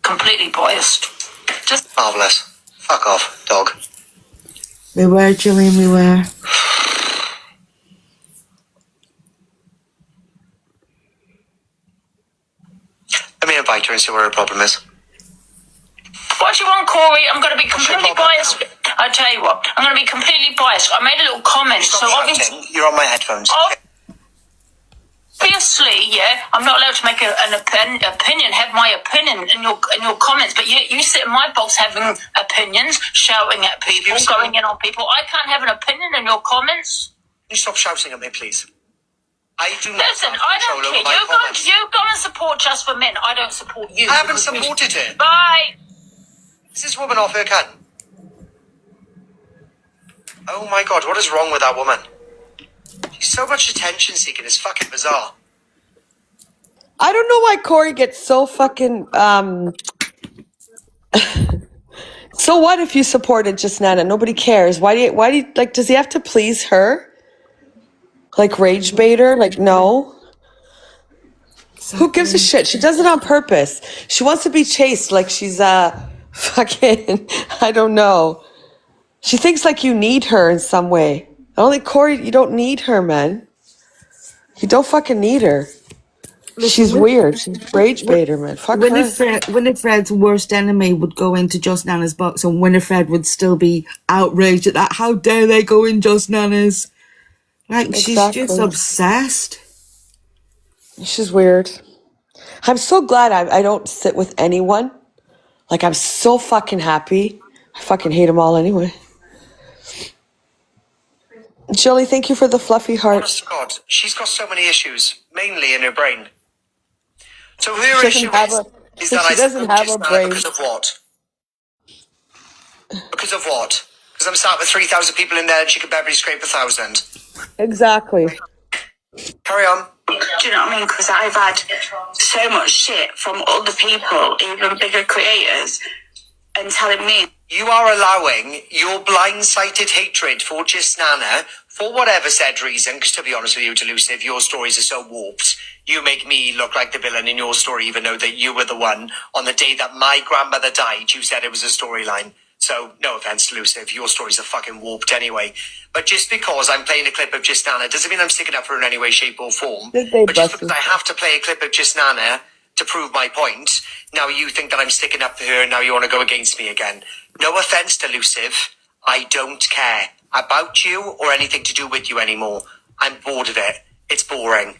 Completely biased. Just Marvellous. Fuck off, dog. We were, Julian, we were. Let me invite her and see what her problem is. What do you want, Corey? I'm going to be completely biased. I tell you what, I'm going to be completely biased. I made a little comment, so Stop obviously, shouting. You're on my headphones. yeah, I'm not allowed to make an opinion, have my opinion in your comments. But you sit in my box having opinions, shouting at people, going in on people. I can't have an opinion in your comments. Can you stop shouting at me, please? I do not Listen, have I control don't over care. my comments. You go and support Just for Men. I don't support you. I haven't supported it. Bye. Is this woman off her gun? Oh my god, what is wrong with that woman? She's so much attention seeking, it's fucking bizarre. I don't know why Corey gets so fucking so what if you supported Just Nana? Nobody cares. Why do you like, does he have to please her? Like rage bait her? Like, no. Who gives a shit? She does it on purpose. She wants to be chased like she's fucking I don't know. She thinks like you need her in some way. Only Corey, you don't need her, man. You don't fucking need her. She's weird. She's rage baiter, man. Fuck her. Winifred's worst enemy would go into Just Nana's box and Winifred would still be outraged at that. How dare they go in Just Nana's? Like, she's just obsessed. She's weird. I'm so glad I don't sit with anyone. Like, I'm so fucking happy. I fucking hate them all anyway. Jilly, thank you for the fluffy hearts. Honest to God, she's got so many issues, mainly in her brain. So her issue is that she doesn't have a brain. Because of what? Because of what? I'm sat with 3,000 people in there and she could barely scrape 1,000. Exactly. Carry on. Do you know what I mean? Because I've had so much shit from other people, even bigger creators, and telling me. You are allowing your blind-sighted hatred for Just Nana for whatever said reason, because to be honest with you, Delusive, your stories are so warped. You make me look like the villain in your story, even though that you were the one on the day that my grandmother died. You said it was a storyline. So, no offense, Delusive, your stories are fucking warped anyway. But just because I'm playing a clip of Just Nana doesn't mean I'm sticking up for her in any way, shape or form. But just because I have to play a clip of Just Nana to prove my point, now you think that I'm sticking up for her and now you want to go against me again. No offense, Delusive, I don't care about you or anything to do with you anymore. I'm bored of it. It's boring.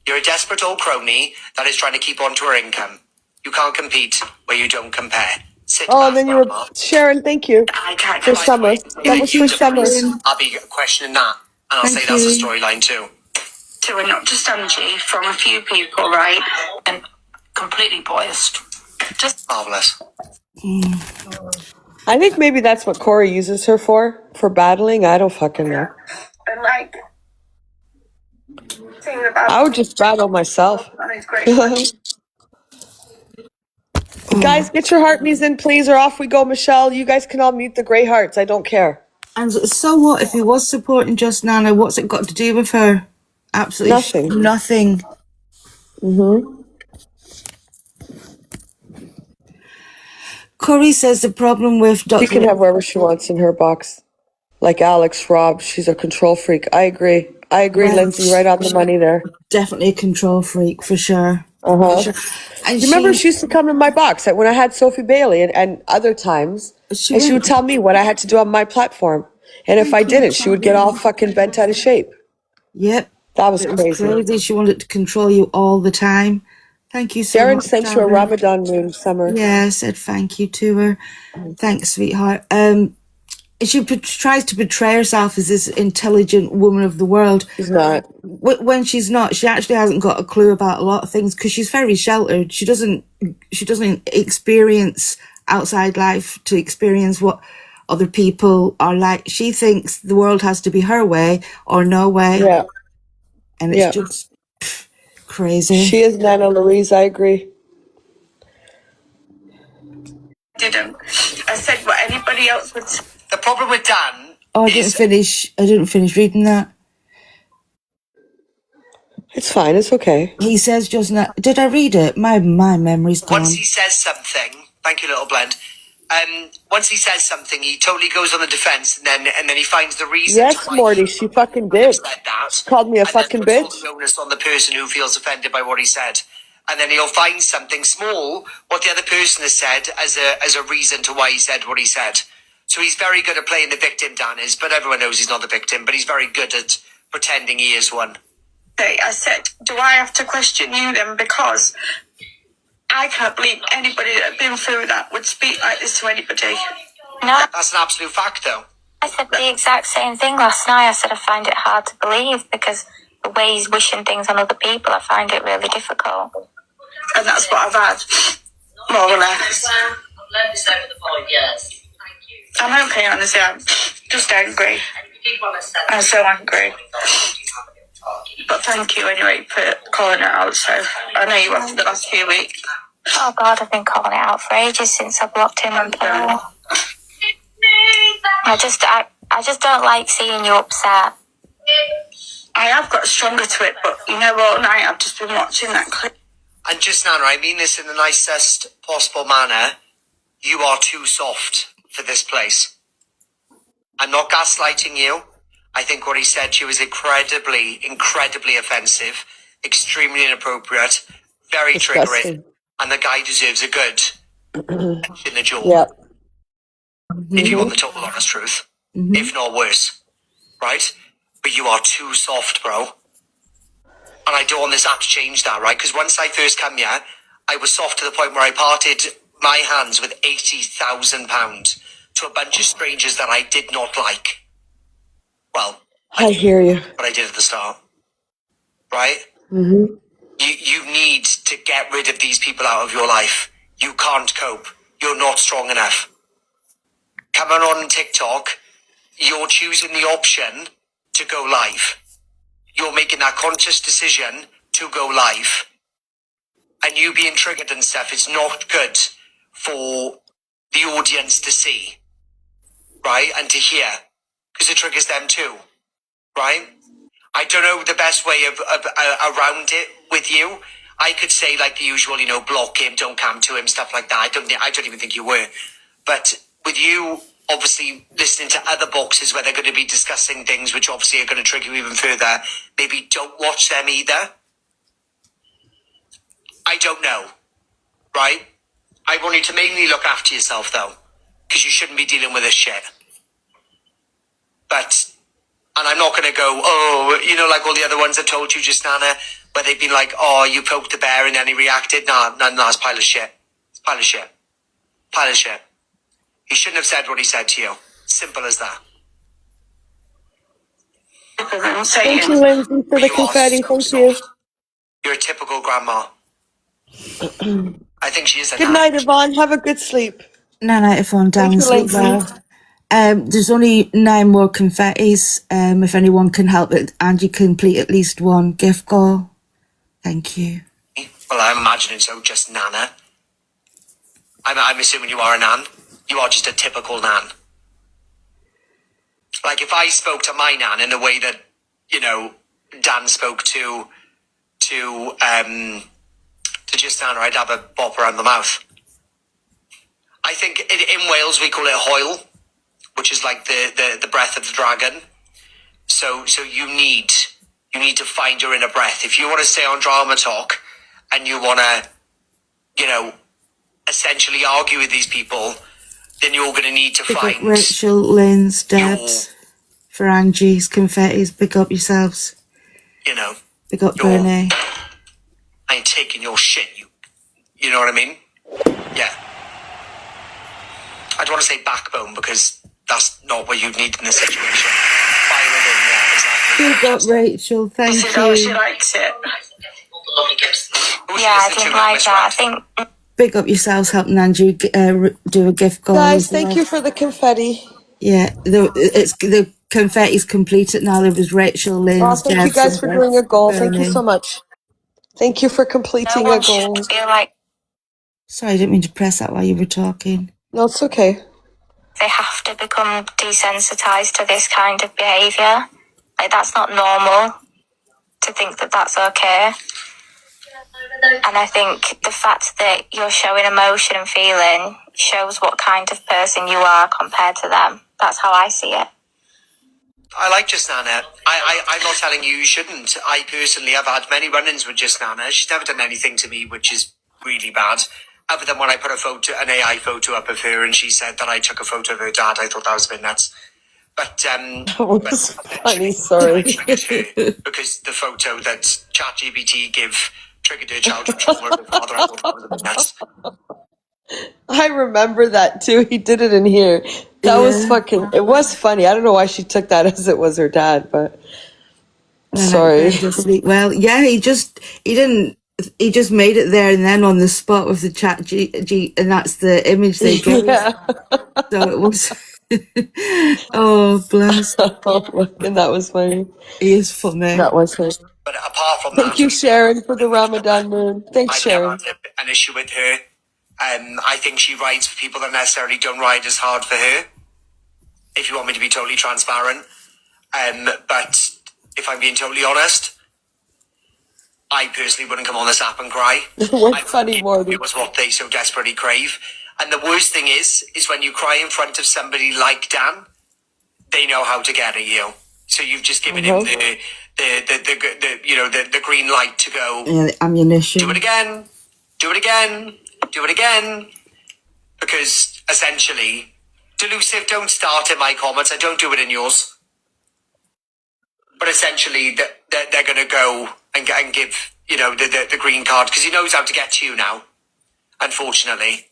You're a desperate old crony that is trying to keep on to her income. You can't compete where you don't compare. Sit Oh, back, and then you were Grandma. Sharon. Thank you I can't for quite summer. That was for summer. I'll be questioning that, and I'll Thank say that's a you. storyline too. to and not just Angie, from a few people, right? And completely biased. Just Marvelous. I think maybe that's what Corey uses her for battling. I don't fucking know. And like, thing about I would just battle myself. and it's great. Guys, get your heart me's in, please, or off we go, Michelle. You guys can all mute the grey hearts. I don't care. And so what if he was supporting Just Nana? What's it got to do with her? Absolutely Nothing. nothing. Corey says the problem with She can Dr. have wherever she wants in her box. Like Alex Robb, she's a control freak. I agree. Right. Lindsay. Right on the money there. Definitely a control freak for sure. Uh-huh. For sure. And You remember she used to come in my box when I had Sophie Bailey and other times, and she would went- tell me what I had to do on my platform. And if I didn't, she would get all fucking bent out of shape. Yep. That was It was crazy. crazy. She wanted to control you all the time. Thank you so Darren much. sent you a Darren. Ramadan moon, Summer. Yeah, I said thank you to her. Thanks, sweetheart. She tries to portray herself as this intelligent woman of the world. She's not. When she's not, she actually hasn't got a clue about a lot of things because she's very sheltered. She doesn't experience outside life to experience what other people are like. She thinks the world has to be her way or no way. Yeah. And it's Yeah. just crazy. She is Nana Louise. I agree. Didn't. I said what anybody else would say. The problem with Dan I is didn't finish reading that. It's fine. It's okay. He says just now, did I read it? My memory's gone. once he says something, thank you, little blend. Once he says something, he totally goes on the defense, and then he finds the reason. Yes, why Morty. he She fucking did. said that. She called me a and then fucking puts all bitch. the onus on the person who feels offended by what he said, and then he'll find something small, what the other person has said, as a reason to why he said what he said. So he's very good at playing the victim, Dan is, but everyone knows he's not the victim. But he's very good at pretending he is one. I said, do I have to question you then? Because I can't believe anybody that had been through that would speak like this to anybody. No, That's an absolute fact, though. I said the exact same thing last night. I said I find it hard to believe because the way he's wishing things on other people, I find it really difficult. And that's what I've had, more or less. I've learned this over the 5 years. Thank you. I'm okay, honestly. I'm just angry. And if you did want to say I'm so angry. But thank you anyway for calling it out. So I know you have for the last few weeks. Oh God, I've been calling it out for ages since I blocked him on Paul. I just don't like seeing you upset. I have got stronger to it, but you know, all night I've just been watching that clip. And just Nana, I mean this in the nicest possible manner. You are too soft for this place. I'm not gaslighting you. I think what he said to you is incredibly offensive, extremely inappropriate, very Disgusting. triggering, and the guy deserves a good punch in the jaw. Yep. If you want the total honest truth, if not worse, right? But you are too soft, bro. And I don't want this app to change that, right? Because once I first come here, I was soft to the point where I parted my hands with £80,000 to a bunch of strangers that I did not like. Well, I hear you. what I did at the start, right? Mm-hmm. You need to get rid of these people out of your life. You can't cope. You're not strong enough. Coming on TikTok you're choosing the option to go live. You're making that conscious decision to go live. And you being triggered and stuff, it's not good for the audience to see, right? And to hear, because it triggers them too, right? I don't know the best way of around it with you. I could say like the usual, you know, block him, don't come to him, stuff like that. I don't even think you were. But with you obviously listening to other boxes where they're going to be discussing things which obviously are going to trigger you even further, maybe don't watch them either. I don't know, right? I want you to mainly look after yourself though, because you shouldn't be dealing with this shit. But, and I'm not going to go, oh, you know, like all the other ones I told you just, Nana, where they've been like, oh, you poked the bear and then he reacted. No, it's a pile of shit. It's a pile of shit. Pile of shit. He shouldn't have said what he said to you. Simple as that. Thank you, Lindsay, for the confetti. Thank you. You're a typical grandma. I think she is a Good night, Yvonne. Have a good sleep. No, night, Yvonne. Thank Down you, sleep Lindsay. well. There's only 9 more confettis. If anyone can help it, Angie complete at least one gift goal. Thank you. Well, I'm imagining so, just Nana. I'm assuming you are a nan. You are just a typical nan. Like if I spoke to my nan in the way that, you know, Dan spoke to just Nana, I'd have a bop around the mouth. I think in Wales we call it hoil, which is like the breath of the dragon. So you need to find your inner breath. If you want to stay on Drama Talk and you want to, you know, essentially argue with these people, then you're going to need to Pick find up Rachel, Lynn's, Debs, for Angie's confettis. Pick up yourselves. You know, Pick up Bernie. I ain't taking your shit. You know what I mean? Yeah. I don't want to say backbone because that's not what you need in this situation. Fire within, yeah, exactly. Pick up Rachel. Thank She you. likes it. Yeah, I didn't like that. I think Pick up yourselves. Helping Angie do a gift goal. Guys, as well. thank you for the confetti. Yeah, the confetti's completed now. There was Rachel, Lynn's, Oh, thank you Debs, guys for and doing a goal. Thank you Bernie. so much. Thank you for no completing a one goal. should feel like Sorry, I didn't mean to press that while you were talking. No, it's okay. they have to become desensitized to this kind of behavior. Like, that's not normal to think that that's okay. And I think the fact that you're showing emotion and feeling shows what kind of person you are compared to them. That's how I see it. I like just Nana. I'm not telling you you shouldn't. I personally have had many run-ins with just Nana. She's never done anything to me which is really bad. Other than when I put an AI photo up of her and she said that I took a photo of her dad. I thought that was a bit nuts. But That was funny, sorry. because the photo that ChatGPT give triggered her childhood trauma with her father, I thought that was a bit nuts. I remember that too. He did it in here. That was Yeah. fucking, it was funny. I don't know why she took that as it was her dad, but sorry. Well, yeah, he just made it there and then on the spot with the chat G, and that's the image they gave. Yeah. So it was. Oh, bless. And that was funny. He is funny. That was funny. But apart from Thank that, you, Sharon, for the Ramadan moon. Thanks, I've never Sharon. had an issue with her. I think she rides for people that necessarily don't ride as hard for her. If you want me to be totally transparent. But if I'm being totally honest, I personally wouldn't come on this app and cry. We're funny, Morty. It was what they so desperately crave. And the worst thing is when you cry in front of somebody like Dan, they know how to get at you. So you've just given him the green light to go. Yeah, the ammunition. Do it again. Do it again. Do it again. Because essentially, Delusive, don't start in my comments. I don't do it in yours. But essentially, they're going to go and give, the green card because he knows how to get to you now. Unfortunately.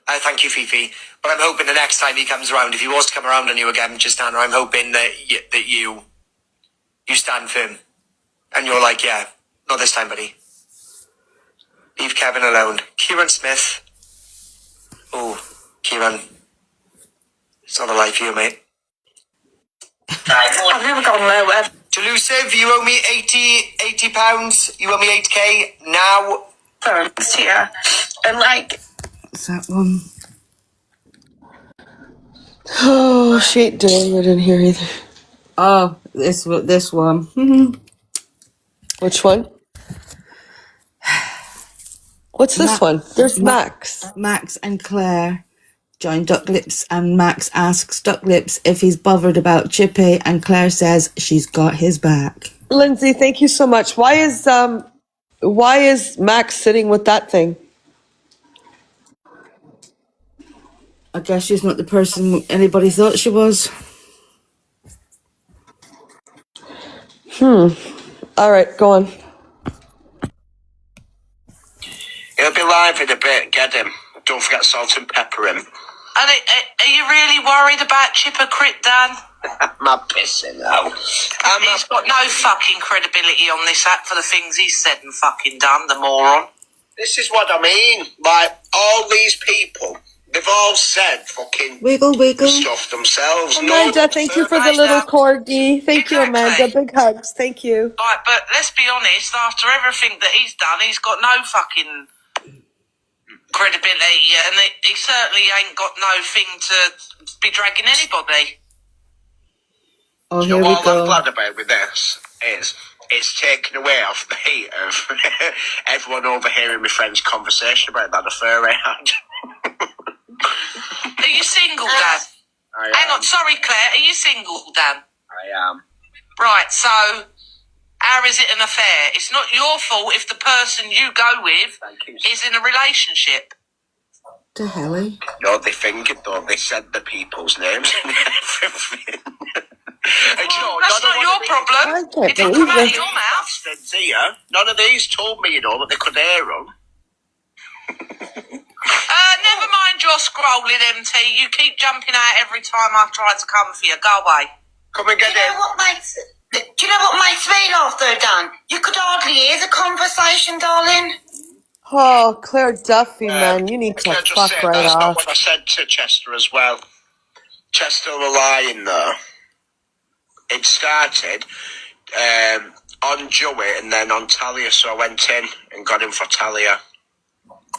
Thank you, Fifi. But I'm hoping the next time he comes around, if he was to come around on you again, just Anna, I'm hoping that you stand firm. And you're like, yeah, not this time, buddy. Leave Kevin alone. Kieran Smith. Oh, Kieran. It's not a life for you, mate. I've never gone lower. Delusive, you owe me 80 pounds. You owe me 8k now. Thanks, yeah. And like, What's that one? Oh, she ain't doing it in here either. Oh, this one. Which one? What's this one? There's Max. Max and Claire join Duck Lips, and Max asks Duck Lips if he's bothered about Chippy, and Claire says she's got his back. Lindsay, thank you so much. Why is Max sitting with that thing? I guess she's not the person anybody thought she was. All right, go on. He'll be live in a bit. Get him. Don't forget salt and pepper him. And are you really worried about Chipper Crit, Dan? I'm not pissing now. He's got no fucking credibility on this app for the things he's said and fucking done, the moron. This is what I mean. Like, all these people, they've all said fucking Wiggle. stuff themselves. Amanda, thank you for the little corgi. Thank you, Amanda. Big hugs. Thank you. Right, but let's be honest, after everything that he's done, he's got no fucking credibility, and he certainly ain't got no thing to be dragging anybody. Oh, You here know we what I'm go. glad about with this is it's taken away off the heat of everyone overhearing my friend's conversation about that affair I had. Are you single, Dan? Hang on, sorry, Claire. Are you single, Dan? I am. Right, so how is it an affair? It's not your fault if the person you go with is in a relationship. The hell? No, they fingered though. They said the people's names and everything. And you know, That's not your problem. It didn't come out of your mouth. Here, none of these told me, that they could hear them. Never mind your scrolling, MT. You keep jumping out every time I try to come for you. Go away. Come and get Do you know what makes me laugh though, Dan? You could hardly hear the conversation, darling. Oh, Claire Duffy, man, you need to Can I just fuck say, right that's not off. what I said to Chester as well. Chester were lying though. It started on Joey and then on Talia, so I went in and got him for Talia.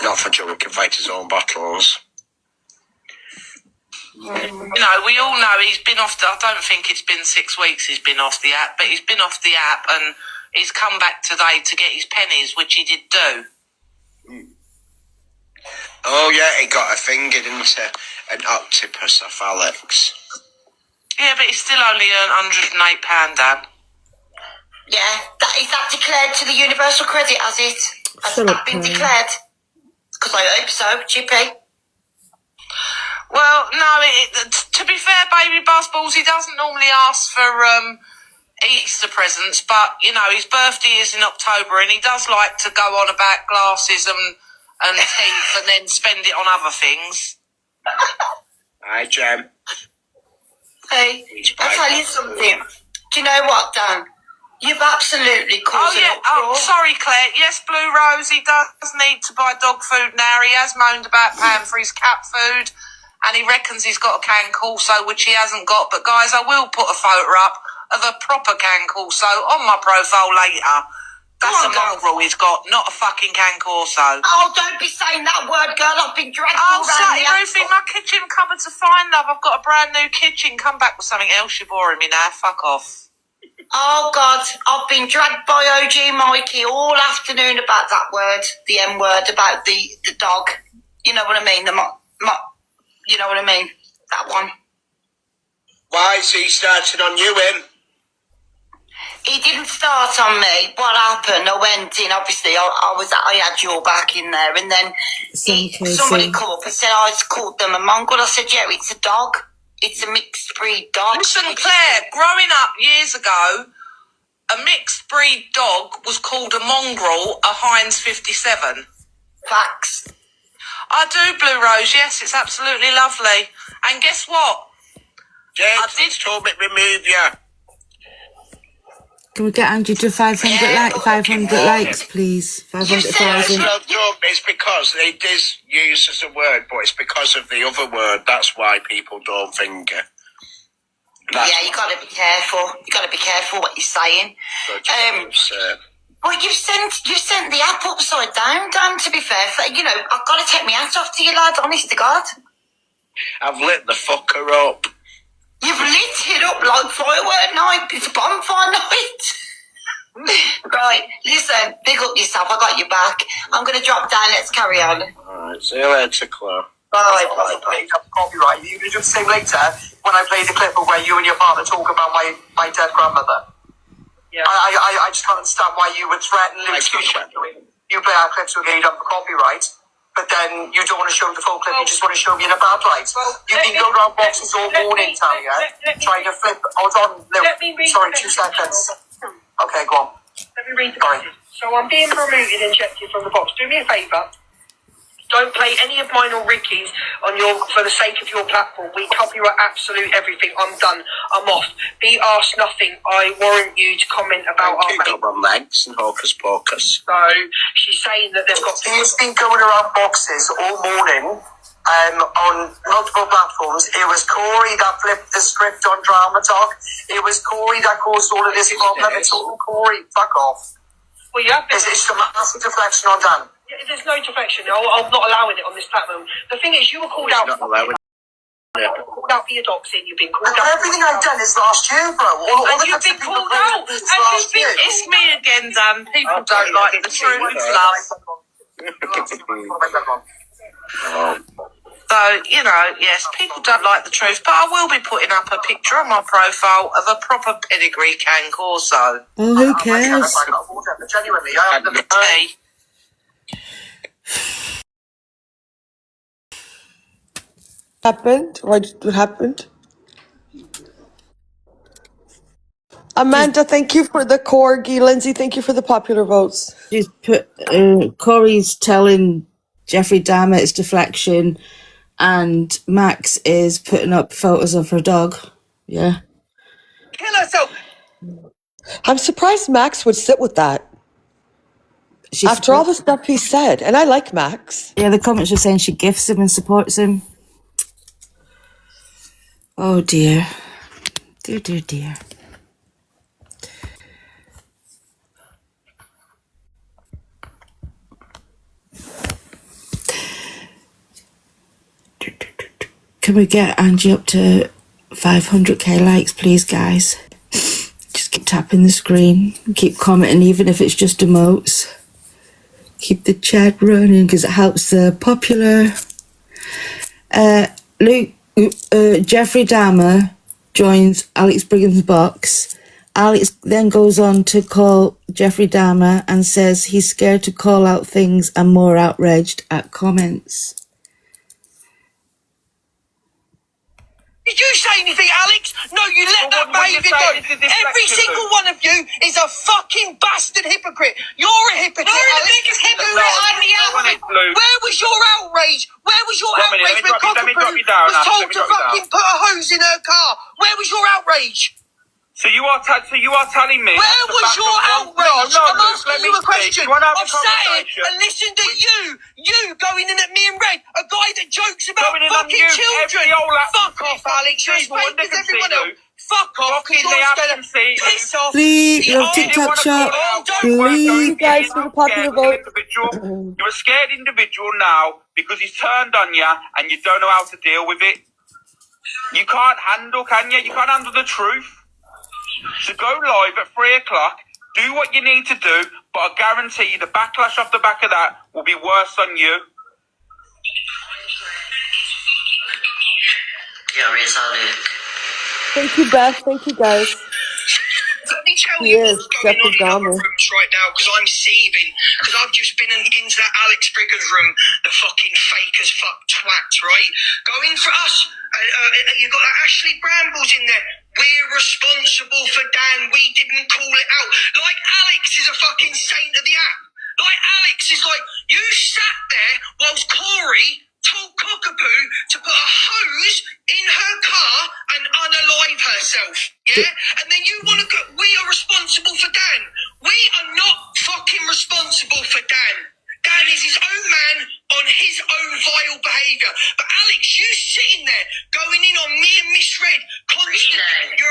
Not for Joey, he can fight his own battles. You know, we all know he's been off I don't think it's been 6 weeks he's been off the app, but he's been off the app and he's come back today to get his pennies, which he did do. Oh yeah, he got a finger into an octopus off Alex. Yeah, but he's still only earned £108, Dan. Yeah, is that declared to the Universal Credit, has it? Has that been declared? Because I hope so, Chippy. Well, no, to be fair, Baby Buzzballs, he doesn't normally ask for Easter presents, but, you know, his birthday is in October and he does like to go on about glasses and teeth and then spend it on other things. Hi, Jem. Hey, I'll tell you something. Do you know what, Dan? You've absolutely caused an uproar. Oh, sorry, Claire. Yes, Blue Rose, he does need to buy dog food now. He has moaned about paying for his cat food, and he reckons he's got a can Corso, which he hasn't got. But, guys, I will put a photo up of a proper can Corso on my profile later. That's a mongrel he's got, not a fucking can Corso. Oh, don't be saying that word, girl. I've been dragged Oh, all around the Ruthie, my kitchen cupboards are fine, love. I've got a brand new kitchen. Come back with something else. You're boring me now. Fuck off. Oh, God, I've been dragged by OG Mikey all afternoon about that word, the M word, about the dog. You know what I mean? You know what I mean? That one. Why is he starting on you, him? He didn't start on me. What happened? I went in. Obviously, I had your back in there, and then somebody called up and said, "I called them a mongrel." I said, "Yeah, it's a dog. It's a mixed breed dog." Listen, Claire, growing up years ago, a mixed breed dog was called a mongrel, a Heinz 57. Facts. I do, Blue Rose. Yes, it's absolutely lovely. And guess what? James told me to remove you. Can we get Angie to 500 likes, please? 500,000. It's because it is used as a word, but it's because of the other word. That's why people don't finger. Yeah, you got to be careful. You got to be careful what you're saying. Well, you've sent the app upside down, Dan. To be fair, you know, I've got to take my hat off to you, lad. Honest to God, I've lit the fucker up. you've lit it up like firework night. It's bonfire night. Right, listen, big up yourself. I got your back. I'm going to drop down. Let's carry on. Alright, see you later, Claire. Bye. Copyright. You can just say later when I play the clip of where you and your partner talk about my dead grandmother. Yeah. I just can't understand why you would threaten Lewis. You play our clips with you done for copyright, but then you don't want to show the full clip. You just want to show me in a bad light. You've been going around boxes all morning, Talia, trying to flip. Hold on, sorry, 2 seconds. Okay, go on. Let me read the message. So I'm being removed and ejected from the box. Do me a favour. Don't play any of mine or Ricky's for the sake of your platform. We copyright absolute everything. I'm done. I'm off. Be asked nothing. I warrant you to comment about our Kick up on legs and hocus pocus. So she's saying that they've got. He's been going around boxes all morning on multiple platforms. It was Corey that flipped the script on Drama Talk. It was Corey that caused all of this problem. It's all Corey. Fuck off. Well, you have been. It's a massive deflection on Dan. There's no deflection. I'm not allowing it on this platform. The thing is, you were called out. Not allowing it. Called out for your doxing. You've been called out. Everything I've done is last year, bro. All And the you've been called out. And you've been, it's me again, Dan. People don't like the truth, love. So, you know, yes, people don't like the truth, but I will be putting up a picture on my profile of a proper pedigree can Corso. Oh, who cares? Genuinely, I have the Tea. Happened? What happened? Amanda, thank you for the corgi. Lindsay, thank you for the popular votes. She's put Corey's telling Jeffrey Dahmer it's deflection, and Max is putting up photos of her dog. Yeah. Kill herself. I'm surprised Max would sit with that after all the stuff he said. And I like Max. Yeah, the comments are saying she gifts him and supports him. Oh dear. Dear. Can we get Angie up to 500k likes, please, guys? Just keep tapping the screen, keep commenting, even if it's just emotes. Keep the chat running because it helps the popular. Jeffrey Dahmer joins Alex Brigham's box. Alex then goes on to call Jeffrey Dahmer and says he's scared to call out things and more outraged at comments. Did you say anything, Alex? No, you let that baby go. Every single one of you is a fucking bastard hypocrite. You're a hypocrite, Alex. Biggest hypocrite I'm the outrage. Where was your outrage? Where was your outrage when Cockapoo was told to fucking put a hose in her car? Where was your outrage? So you are telling me. Where was your outrage? I'm asking you a question. I've sat here and listened to you going in at me and Red, a guy that jokes about fucking children. Fuck off, Alex. You're as fake as everyone else. Fuck off, because you're going to piss off. Please, your TikTok shop. Please. Guys, for the popular vote. You're a scared individual now because he's turned on you and you don't know how to deal with it. You can't handle, can you? You can't handle the truth. So go live at 3 o'clock, do what you need to do, but I guarantee you the backlash off the back of that will be worse on you. Thank you, Beth. Thank you, guys. Let me tell He you is what's going Jeffrey on in Dahmer. other rooms right now because I'm seething. Because I've just been into that Alex Brigham's room, the fucking fake as fuck twat, right? Going for us. You've got Ashley Brambles in there. We're responsible for Dan. We didn't call it out. Like Alex is a fucking saint of the app. Like Alex is like, you sat there whilst Corey told Cockapoo to put a hose in her car and unalive herself, yeah? And then you want to go, we are responsible for Dan. We are not fucking responsible for Dan. Dan is his own man on his own vile behaviour. But Alex, you sitting there going in on me and Miss Red constantly. You're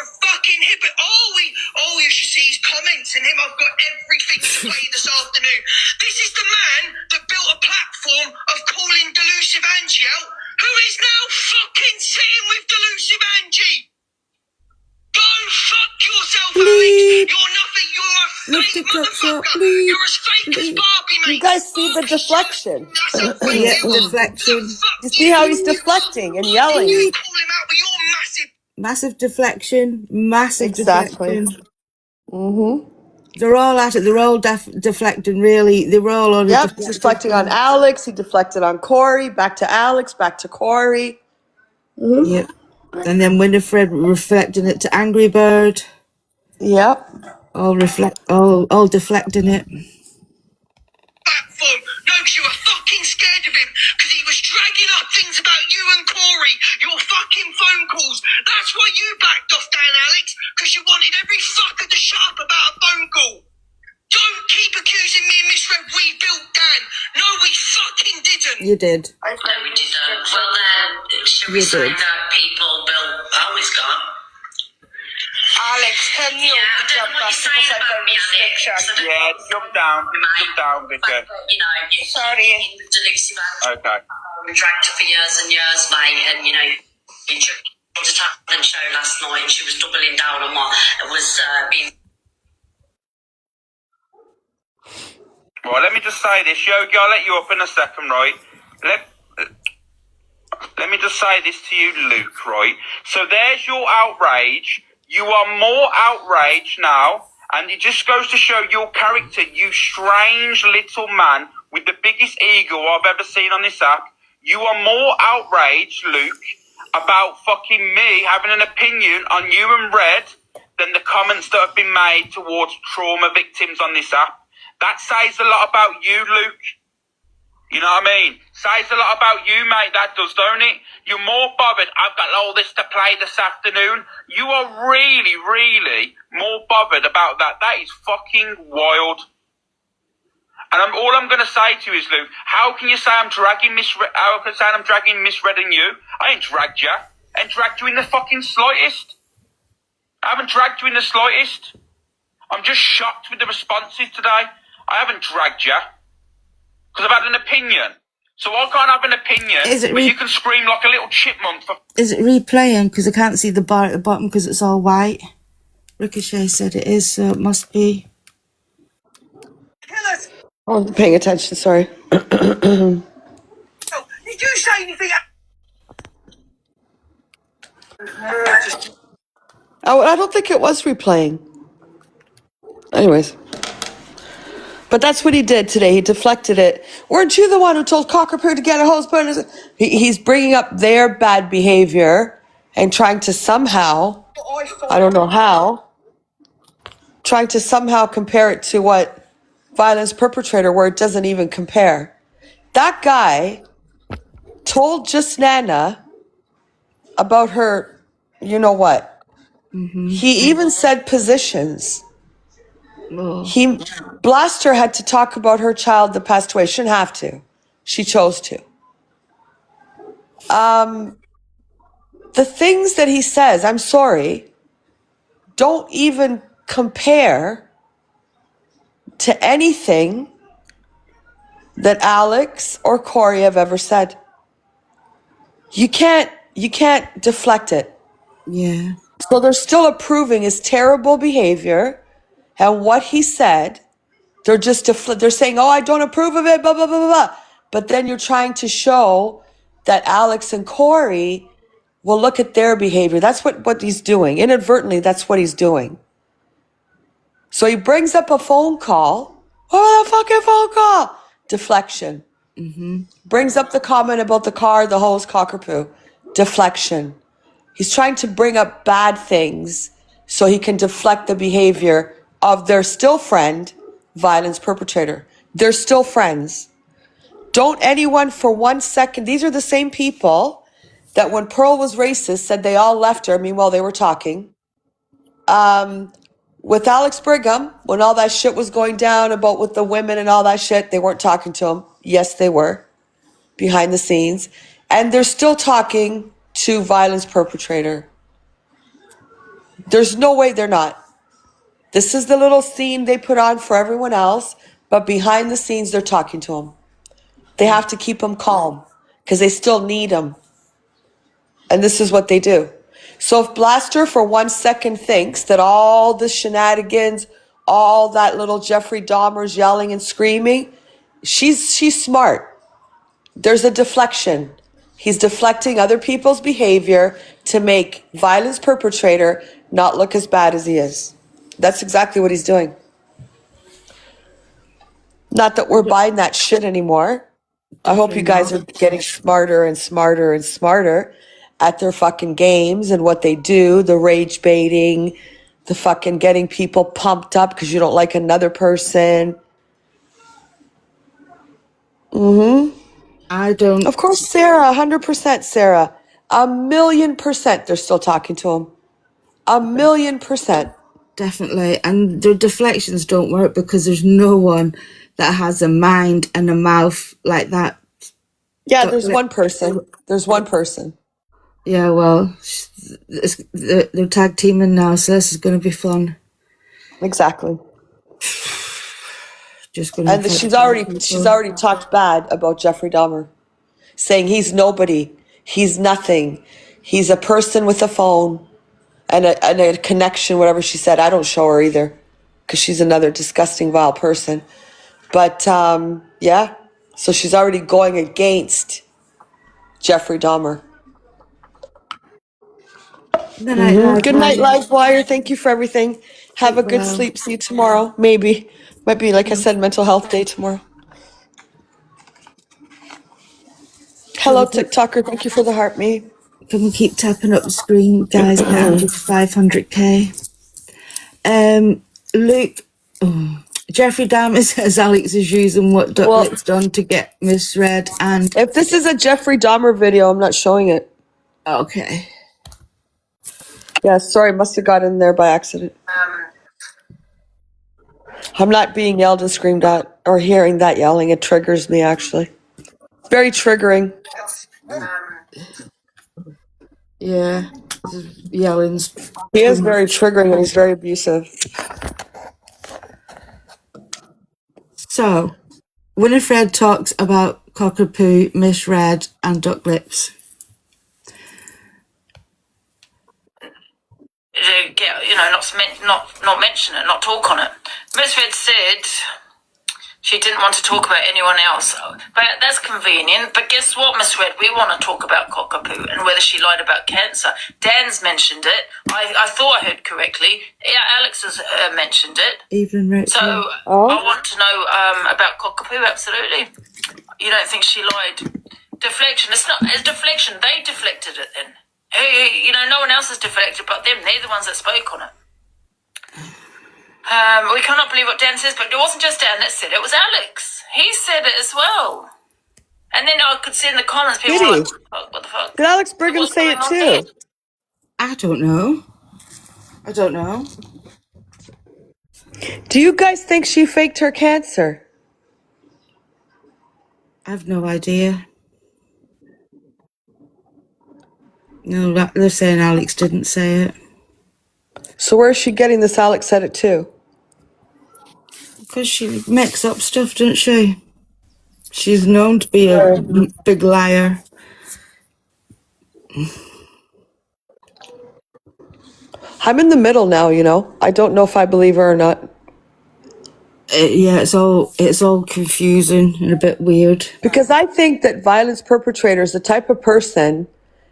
Lift TikTok shop, please. You're as fake as Barbie, mate. You guys see the deflection? Yeah, deflection. You see how he's deflecting and yelling? Call him out with your massive. Massive deflection. Massive Exactly. deflection. They're all at it. They're all deflecting, really. They were all on a Yep, he's deflecting on Alex. He deflected on Corey. Back to Alex. Back to Corey. Yep. And then Winifred reflecting it to Angry Bird. Yep. All deflecting it. Platform. No, 'cause you were fucking scared of him because he was dragging up things about you and Corey. Your fucking phone calls. That's why you backed off, Dan Alex, because you wanted every fucker to shut up about a phone call. Don't keep accusing me and Miss Red. We built Dan. No, we fucking didn't. You did. No, we didn't. Well, then, should we You say did. that people built Howie's gone? Alex, can you I don't know what you're saying about me, Alex. Yeah, jump down, Vicky. You know, you Sorry. in the delusive and Okay. we dragged her for years and years, mate, and you know, you took the talent show last night and she was doubling down on what was being. Well, let me just say this, Yogi. I'll let you up in a second, right? Let me just say this to you, Luke, right? So there's your outrage. You are more outraged now, and it just goes to show your character, you strange little man with the biggest ego I've ever seen on this app. You are more outraged, Luke, about fucking me having an opinion on you and Red than the comments that have been made towards trauma victims on this app. That says a lot about you, Luke. You know what I mean? Says a lot about you, mate. That does, don't it? You're more bothered. I've got all this to play this afternoon. You are really, really more bothered about that. That is fucking wild. And all I'm going to say to you is, Luke, how can you say I'm dragging Miss Red? How can I say I'm dragging Miss Red and you? I ain't dragged you. I ain't dragged you in the fucking slightest. I haven't dragged you in the slightest. I'm just shocked with the responses today. I haven't dragged you. Because I've had an opinion. So I can't have an opinion, but you can scream like a little chipmunk for... Is it replaying? Because I can't see the bar at the bottom because it's all white. Ricochet said it is, so it must be. Tell us. I wasn't paying attention, sorry. Did you say anything? I don't think it was replaying. Anyways. But that's what he did today. He deflected it. Weren't you the one who told Cockapoo to get a hose put in his... He's bringing up their bad behavior and trying to somehow, I don't know how, trying to somehow compare it to what violence perpetrator, where it doesn't even compare. That guy told just Nana about her, you know what. He even said positions. Blaster had to talk about her child that passed away. She shouldn't have to. She chose to. The things that he says, I'm sorry, don't even compare to anything that Alex or Corey have ever said. You can't deflect it. Yeah. So they're still approving his terrible behavior and what he said. They're just they're saying, "Oh, I don't approve of it." Blah blah blah blah blah. But then you're trying to show that Alex and Corey will look at their behavior. That's what he's doing. Inadvertently, that's what he's doing. So he brings up a phone call. Oh, the fucking phone call. Deflection. Brings up the comment about the car, the hose, Cockapoo. Deflection. He's trying to bring up bad things so he can deflect the behavior of their still friend, violence perpetrator. They're still friends. Don't anyone for 1 second, these are the same people that when Pearl was racist said they all left her, meanwhile they were talking. With Alex Brigham, when all that shit was going down about with the women and all that shit, they weren't talking to him. Yes, they were, behind the scenes. And they're still talking to violence perpetrator. There's no way they're not. This is the little scene they put on for everyone else, but behind the scenes, they're talking to him. They have to keep him calm because they still need him. And this is what they do. So if Blaster for 1 second thinks that all the shenanigans, all that little Jeffrey Dahmer's yelling and screaming, she's smart. There's a deflection. He's deflecting other people's behavior to make violence perpetrator not look as bad as he is. That's exactly what he's doing. Not that we're buying that shit anymore. I hope you guys are getting smarter and smarter and smarter at their fucking games and what they do, the rage baiting, the fucking getting people pumped up because you don't like another person. I don't. Of course, Sarah, 100% Sarah. 1,000,000% they're still talking to him. 1,000,000%. Definitely. And the deflections don't work because there's no one that has a mind and a mouth like that. Yeah, there's one person. There's one person. Yeah, well, they're tag teaming now, so this is going to be fun. Exactly. Just gonna And she's already talked bad about Jeffrey Dahmer, saying he's nobody, he's nothing, he's a person with a phone and a connection, whatever she said. I don't show her either because she's another disgusting, vile person. But yeah, so she's already going against Jeffrey Dahmer. Good night, Livewire. Thank you for everything. Have a good sleep. See you tomorrow. Maybe. Might be, like I said, mental health day tomorrow. Hello, TikToker. Thank you for the heart, me. Can we keep tapping up the screen, guys? Now to 500k. Luke, Jeffrey Dahmer says Alex is using what Ducklet's done to get misread. And if this is a Jeffrey Dahmer video, I'm not showing it. Okay. Yeah, sorry, must have got in there by accident. I'm not being yelled and screamed at or hearing that yelling. It triggers me, actually. It's very triggering. Yeah, yelling's... He is very triggering and he's very abusive. So, Winifred talks about Cockapoo, misread, and duck lips. Not mention it, not talk on it. Misfred said she didn't want to talk about anyone else, but that's convenient. But guess what, Misfred? We want to talk about Cockapoo and whether she lied about cancer. Dan's mentioned it. I thought I heard correctly. Yeah, Alex has mentioned it. Even Rachel. So I want to know about Cockapoo. Absolutely. You don't think she lied? Deflection. It's not. It's deflection. They deflected it then. No one else has deflected but them. They're the ones that spoke on it. We cannot believe what Dan says, but it wasn't just Dan that said it. It was Alex. He said it as well. And then I could see in the comments people were like, what the fuck? Did Alex Brigham say it too? I don't know. Do you guys think she faked her cancer? I have no idea. No, they're saying Alex didn't say it. So where is she getting this Alex said it too? Because she makes up stuff, doesn't she? She's known to be a big liar. I'm in the middle now, I don't know if I believe her or not. Yeah, it's all confusing and a bit weird. Because I think that violence perpetrator is the type of person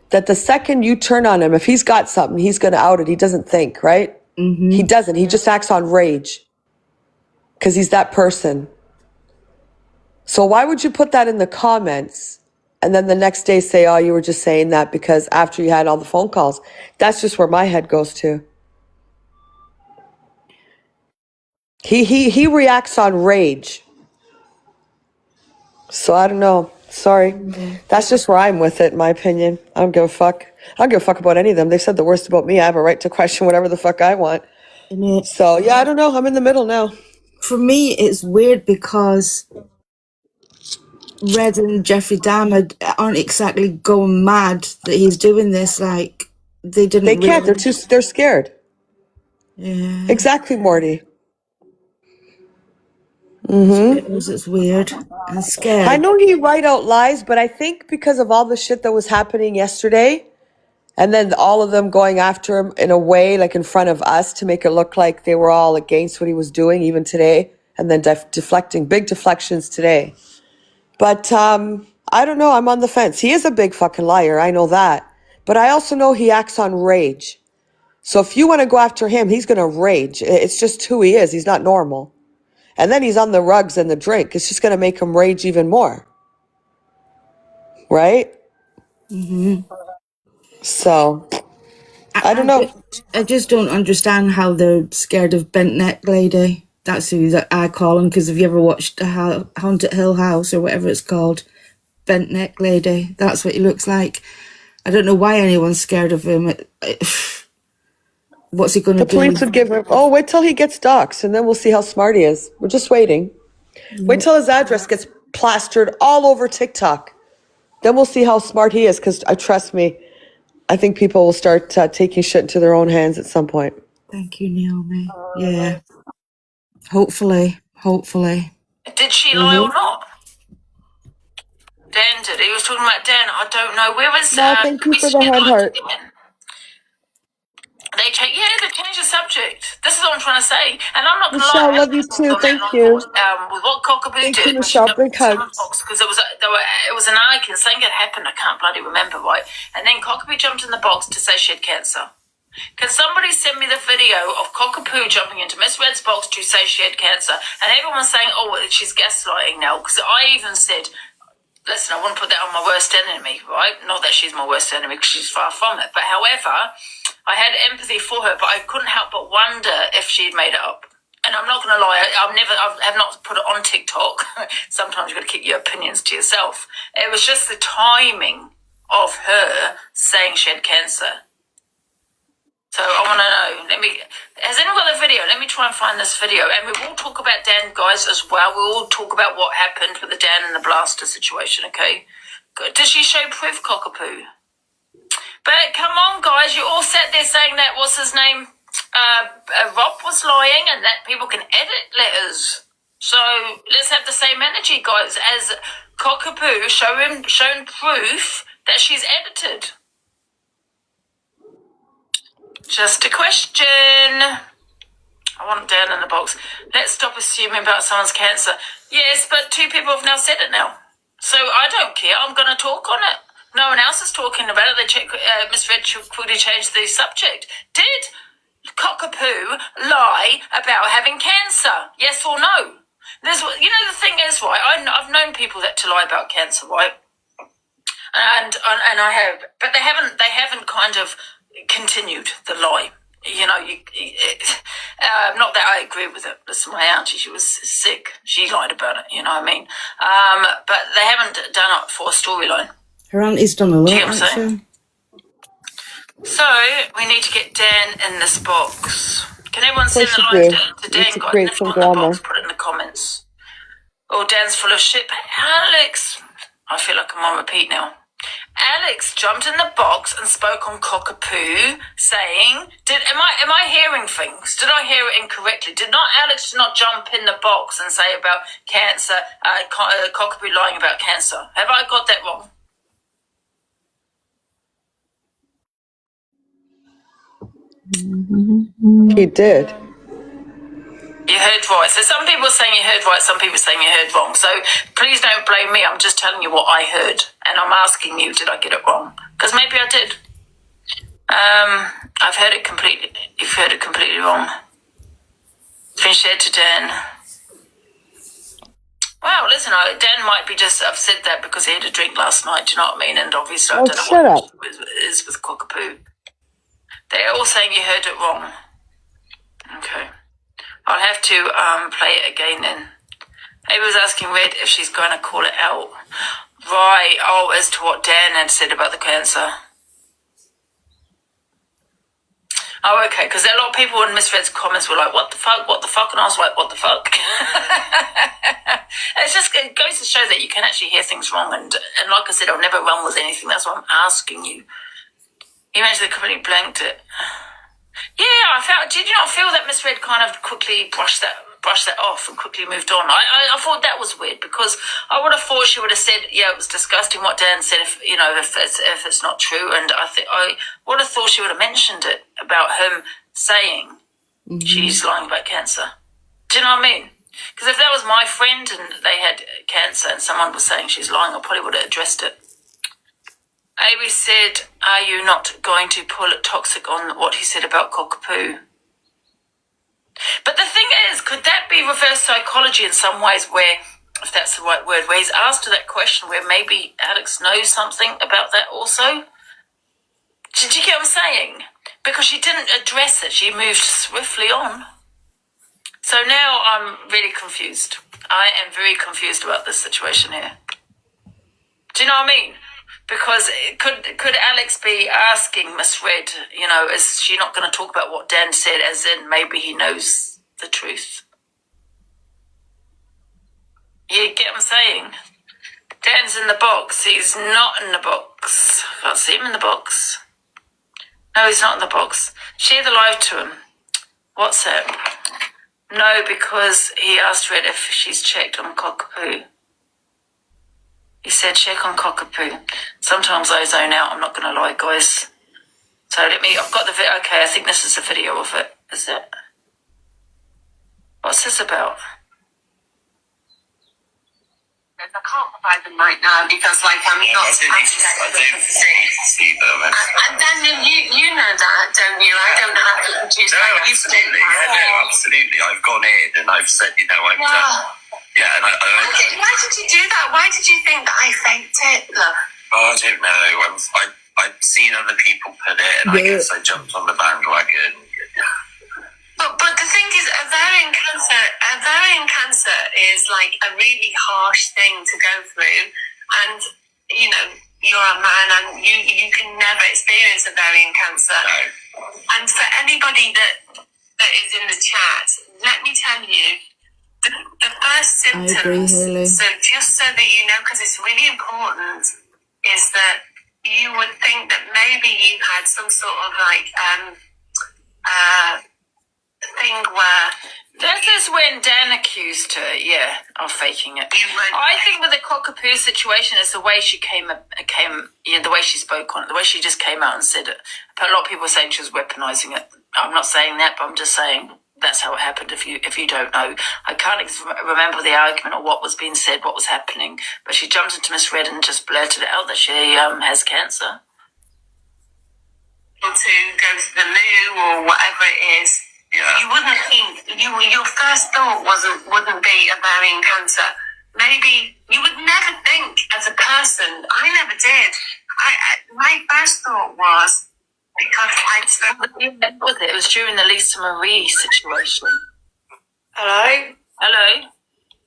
that the second you turn on him, if he's got something, he's going to out it. He doesn't think, right? Mm-hmm. He doesn't. He just acts on rage because he's that person. So why would you put that in the comments and then the next day say, oh, you were just saying that because after you had all the phone calls? That's just where my head goes to. He reacts on rage. So I don't know. Sorry. That's just where I'm with it, in my opinion. I don't give a fuck. I don't give a fuck about any of them. They've said the worst about me. I have a right to question whatever the fuck I want. So, yeah, I don't know. I'm in the middle now. For me, it's weird because Red and Jeffrey Dahmer aren't exactly going mad that he's doing this. Like, they didn't... They can't. They're scared. Yeah. Exactly, Morty. It's weird and scared. I know he write out lies, but I think because of all the shit that was happening yesterday And then all of them going after him in a way, like in front of us, to make it look like they were all against what he was doing, even today. And then deflecting, big deflections today. But I don't know. I'm on the fence. He is a big fucking liar. I know that. But I also know he acts on rage. So if you want to go after him, he's going to rage. It's just who he is. He's not normal. And then he's on the rugs and the drink. It's just going to make him rage even more. Right? So, I don't know. I just don't understand how they're scared of Bent Neck Lady. That's who that I call him, because have you ever watched the Haunted Hill House or whatever it's called? Bent Neck Lady. That's what he looks like. I don't know why anyone's scared of him. What's he going to The do? police would give him, oh, wait till he gets doxxed and then we'll see how smart he is. We're just waiting. Wait till his address gets plastered all over TikTok. Then we'll see how smart he is, because trust me, I think people will start taking shit into their own hands at some point. Thank you, Naomi. Yeah. Hopefully. Did she lie or not? Dan did. He was talking about Dan. I don't know. Where was... No, thank you for the hand heart. They changed the subject. This is what I'm trying to say. And I'm not going to Michelle, lie. love you too. Thank you. With what Cockapoo Thank did. you, Michelle. Big hugs. Because it was an icon. Something had happened. I can't bloody remember, right? And then Cockapoo jumped in the box to say she had cancer. Can somebody send me the video of Cockapoo jumping into Miss Red's box to say she had cancer? And everyone was saying, oh, she's gaslighting now. Because I even said, listen, I wouldn't put that on my worst enemy, right? Not that she's my worst enemy, because she's far from it. But however, I had empathy for her, but I couldn't help but wonder if she'd made it up. And I'm not going to lie, I have not put it on TikTok. Sometimes you've got to keep your opinions to yourself. It was just the timing of her saying she had cancer. So I want to know, has anyone got the video? Let me try and find this video. And we will talk about Dan, guys, as well. We will talk about what happened with the Dan and the Blaster situation, okay? Does she show proof, Cockapoo? But come on, guys, you all sat there saying that, what's his name? Rob was lying and that people can edit letters. So let's have the same energy, guys, as Cockapoo shown proof that she's edited. Just a question. I want Dan in the box. Let's stop assuming about someone's cancer. Yes, but 2 people have now said it now. So I don't care. I'm going to talk on it. No one else is talking about it. They Miss Red quickly changed the subject. Did Cockapoo lie about having cancer? Yes or no? The thing is, right, I've known people that to lie about cancer, right? And I have, but they haven't kind of continued the lie. Not that I agree with it. Listen, my auntie, she was sick. She lied about it, you know what I mean? But they haven't done it for a storyline. Her auntie's done a lot, Do you get what I'm actually. saying? So, we need to get Dan in this box. Can everyone send the lines to Dan, guys? Create some drama. Put it in the comments. Oh, Dan's full of shit. Alex, I feel like I'm on repeat now. Alex jumped in the box and spoke on Cockapoo, saying, am I hearing things? Did I hear it incorrectly? Did not Alex not jump in the box and say about cancer, Cockapoo lying about cancer? Have I got that wrong? He did. You heard right. So some people are saying you heard right, some people are saying you heard wrong. So please don't blame me. I'm just telling you what I heard. And I'm asking you, did I get it wrong? Because maybe I did. I've heard it completely. You've heard it completely wrong. It's been shared to Dan. Wow, listen, Dan might be just upset that because he had a drink last night, do you know what I mean? And obviously I don't know shut what up. it is with Cockapoo. They're all saying you heard it wrong. Okay. I'll have to play it again then. Ava was asking Red if she's going to call it out. Right, as to what Dan had said about the cancer. Oh, okay, because a lot of people in Miss Red's comments were like, what the fuck? And I was like, what the fuck? It goes to show that you can actually hear things wrong. And like I said, I'll never run with anything. That's what I'm asking you. You mentioned they completely blanked it. Yeah, did you not feel that Miss Red kind of quickly brushed brushed that off and quickly moved on. I thought that was weird because I would have thought she would have said, yeah, it was disgusting what Dan said, if it's not true. And I would have thought she would have mentioned it about him saying she's lying about cancer. Do you know what I mean? Because if that was my friend and they had cancer and someone was saying she's lying, I probably would have addressed it. Amy said, are you not going to pull it toxic on what he said about Cockapoo? But the thing is, could that be reverse psychology in some ways where, if that's the right word, where he's asked her that question where maybe Alex knows something about that also? Did you get what I'm saying? Because she didn't address it. She moved swiftly on. So now I'm really confused. I am very confused about this situation here. Do you know what I mean? Because could Alex be asking Miss Red, is she not going to talk about what Dan said, as in maybe he knows the truth? You get what I'm saying? Dan's in the box. He's not in the box. I can't see him in the box. No, he's not in the box. Share the live to him. WhatsApp. No, because he asked Red if she's checked on Cockapoo. He said, check on Cockapoo. Sometimes I zone out, I'm not going to lie, guys. So I've got the video. Okay, I think this is the video of it. Is it? What's this about? I can't provide them right now because, I'm not. I didn't see them. And Daniel, you know that, don't you? I don't have to produce. No, absolutely. Absolutely. I've gone in and I've said, I've done. Yeah, and why did you do that? Why did you think that I faked it, love? Oh, I don't know. I've seen other people put it, and I guess I jumped on the bandwagon. But the thing is, ovarian cancer is like a really harsh thing to go through, and you're a man, and you can never experience ovarian cancer. No. And for anybody that is in the chat, let me tell you, the first symptoms. I agree, Haley. So just so that you know, because it's really important, is that you would think that maybe you had some sort of thing where. That is when Dan accused her, of faking it. I think with the Cockapoo situation is the way she the way she spoke on it, the way she just came out and said it. But a lot of people are saying she was weaponizing it. I'm not saying that, but I'm just saying that's how it happened. If you don't know, I can't remember the argument or what was being said, what was happening. But she jumped into Miss Red and just blurted it out that she has cancer. To go to the loo or whatever it is. Yeah. You wouldn't think your first thought wouldn't be ovarian cancer. Maybe you would never think as a person. I never did. My first thought was because It was during the Lisa Marie situation. Hello? Hello?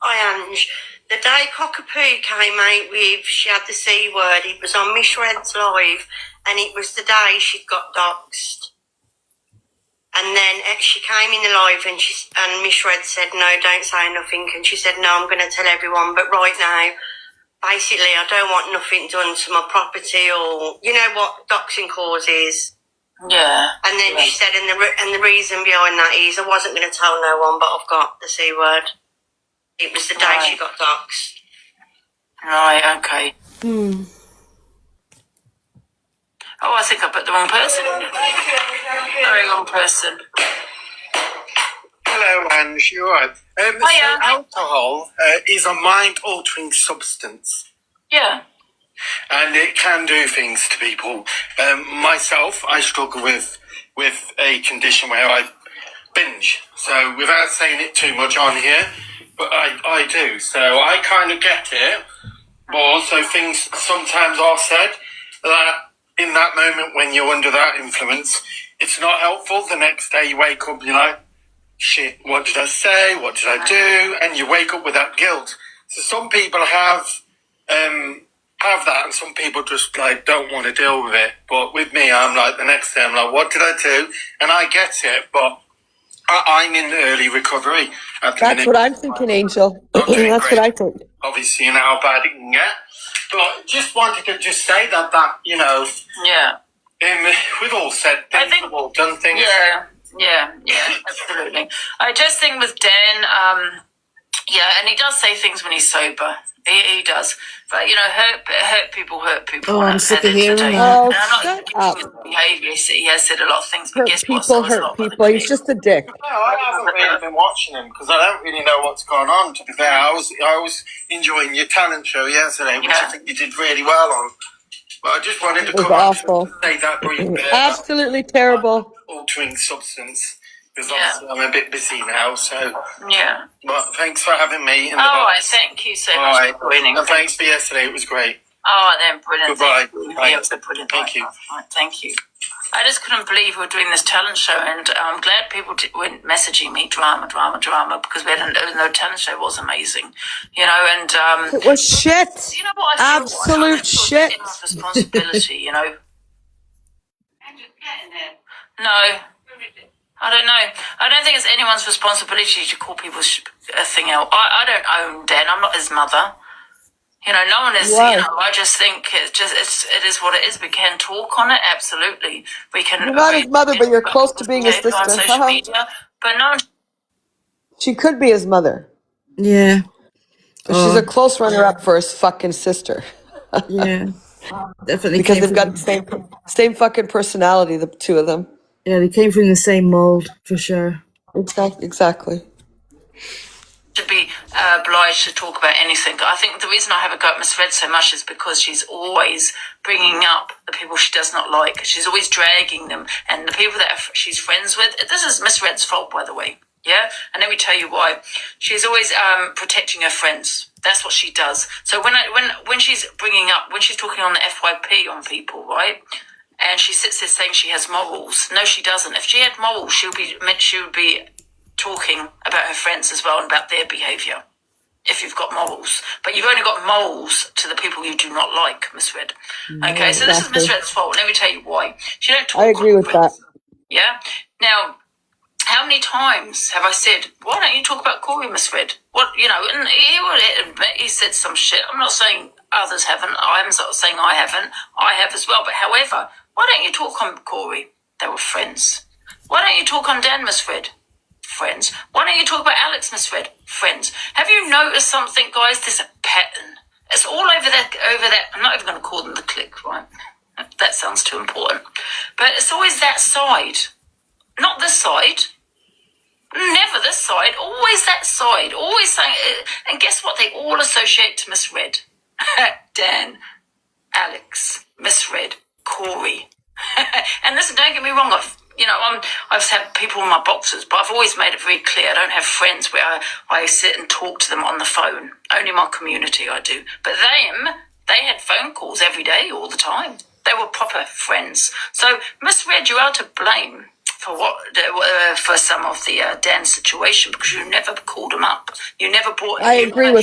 Hi, Ange. The day Cockapoo came out with, she had the C word, it was on Miss Red's live, and it was the day she'd got doxed. And then she came in the live and Miss Red said, no, don't say nothing. And she said, no, I'm going to tell everyone. But right now, basically, I don't want nothing done to my property or, you know what doxing causes. Yeah. And then she said, and the reason behind that is I wasn't going to tell no one, but I've got the C word. It was the day she got doxed. Right, okay. Oh, I think I put the wrong person. Very wrong person. Hello, Ange. You're right. Hiya. So alcohol is a mind-altering substance. Yeah. And it can do things to people. Myself, I struggle with a condition where I binge. So without saying it too much on here, but I do. So I kind of get it. But also things sometimes are said that in that moment when you're under that influence, it's not helpful. The next day you wake up, you're like, shit, what did I say? What did I do? And you wake up with that guilt. So some people have that, and some people just don't want to deal with it. But with me, I'm like, the next day I'm like, what did I do? And I get it, but I'm in early recovery at the minute. That's what I'm thinking, Angel. That's what I think. Obviously, you know how bad it can get. But just wanted to just say that Yeah. We've all said things, we've all done things. Yeah. Absolutely. I just think with Dan, yeah, and he does say things when he's sober. He does. But, you know, hurt people. Oh, I'm sick of hearing that. Oh, And I'm not shut accusing up. his behaviour. He has said a lot of things, but Hurt guess what? people, So is a hurt lot of other people. He's just a dick. No, I haven't really been watching him because I don't really know what's going on. To be fair, I was enjoying your talent show yesterday, which I think you did really well on. But I just wanted to It was come out awful. to say that brief bit about Absolutely terrible. altering substance because obviously I'm a bit busy now. So, Yeah. but thanks for having me. In the All right, box. thank you so All much right. for joining. And thanks for yesterday. It was great. Oh, then brilliant. Goodbye. Thank you. Bye. Yeah, so brilliant. Thank you. Right, thank you. I just couldn't believe we were doing this talent show, and I'm glad people weren't messaging me drama, because we had no talent show was amazing, you know. And It was shit. you know what? I feel Absolute shit. It's responsibility, you know. No, I don't know. I don't think it's anyone's responsibility to call people's thing out. I don't own Dan. I'm not his mother. You know, no one is. Right. You know, I just think it is what it is. We can talk on it, absolutely. We can. You're not his mother, but you're close to being his behaviour on sister. social media, but no. She could be his mother. Yeah. But she's a close runner-up for his fucking sister. Yeah. Definitely. Because came they've got from- the same fucking personality, the two of them. Yeah, they came from the same mold for sure. Exactly. To be obliged to talk about anything. I think the reason I have a go at Miss Red so much is because she's always bringing up the people she does not like. She's always dragging them, and the people that she's friends with. This is Miss Red's fault, by the way. Yeah, and let me tell you why. She's always protecting her friends. That's what she does. So when she's when she's talking on the FYP on people, right? And she sits there saying she has morals. No, she doesn't. If she had morals, she would be talking about her friends as well and about their behaviour. If you've got morals, but you've only got morals to the people you do not like, Miss Red. Okay, so this is Miss Red's fault. Let me tell you why. She don't talk. I agree with that. Yeah. Now, how many times have I said, why don't you talk about Corey, Miss Red? What, you know, and he would admit he said some shit. I'm not saying others haven't. I'm not saying I haven't. I have as well. But however, why don't you talk on Corey? They were friends. Why don't you talk on Dan, Miss Red? Friends. Why don't you talk about Alex, Miss Red? Friends. Have you noticed something, guys? There's a pattern. It's all over that. I'm not even going to call them the clique, right? That sounds too important. But it's always that side. Not this side. Never this side. Always that side. Always saying. And guess what? They all associate to Miss Red. Dan, Alex, Miss Red, Corey. And listen, don't get me wrong. I've had people in my boxes, but I've always made it very clear I don't have friends where I sit and talk to them on the phone. Only my community I do. But they had phone calls every day, all the time. They were proper friends. So, Miss Red, you are to blame for some of the Dan situation because you never called them up. You never brought. I agree with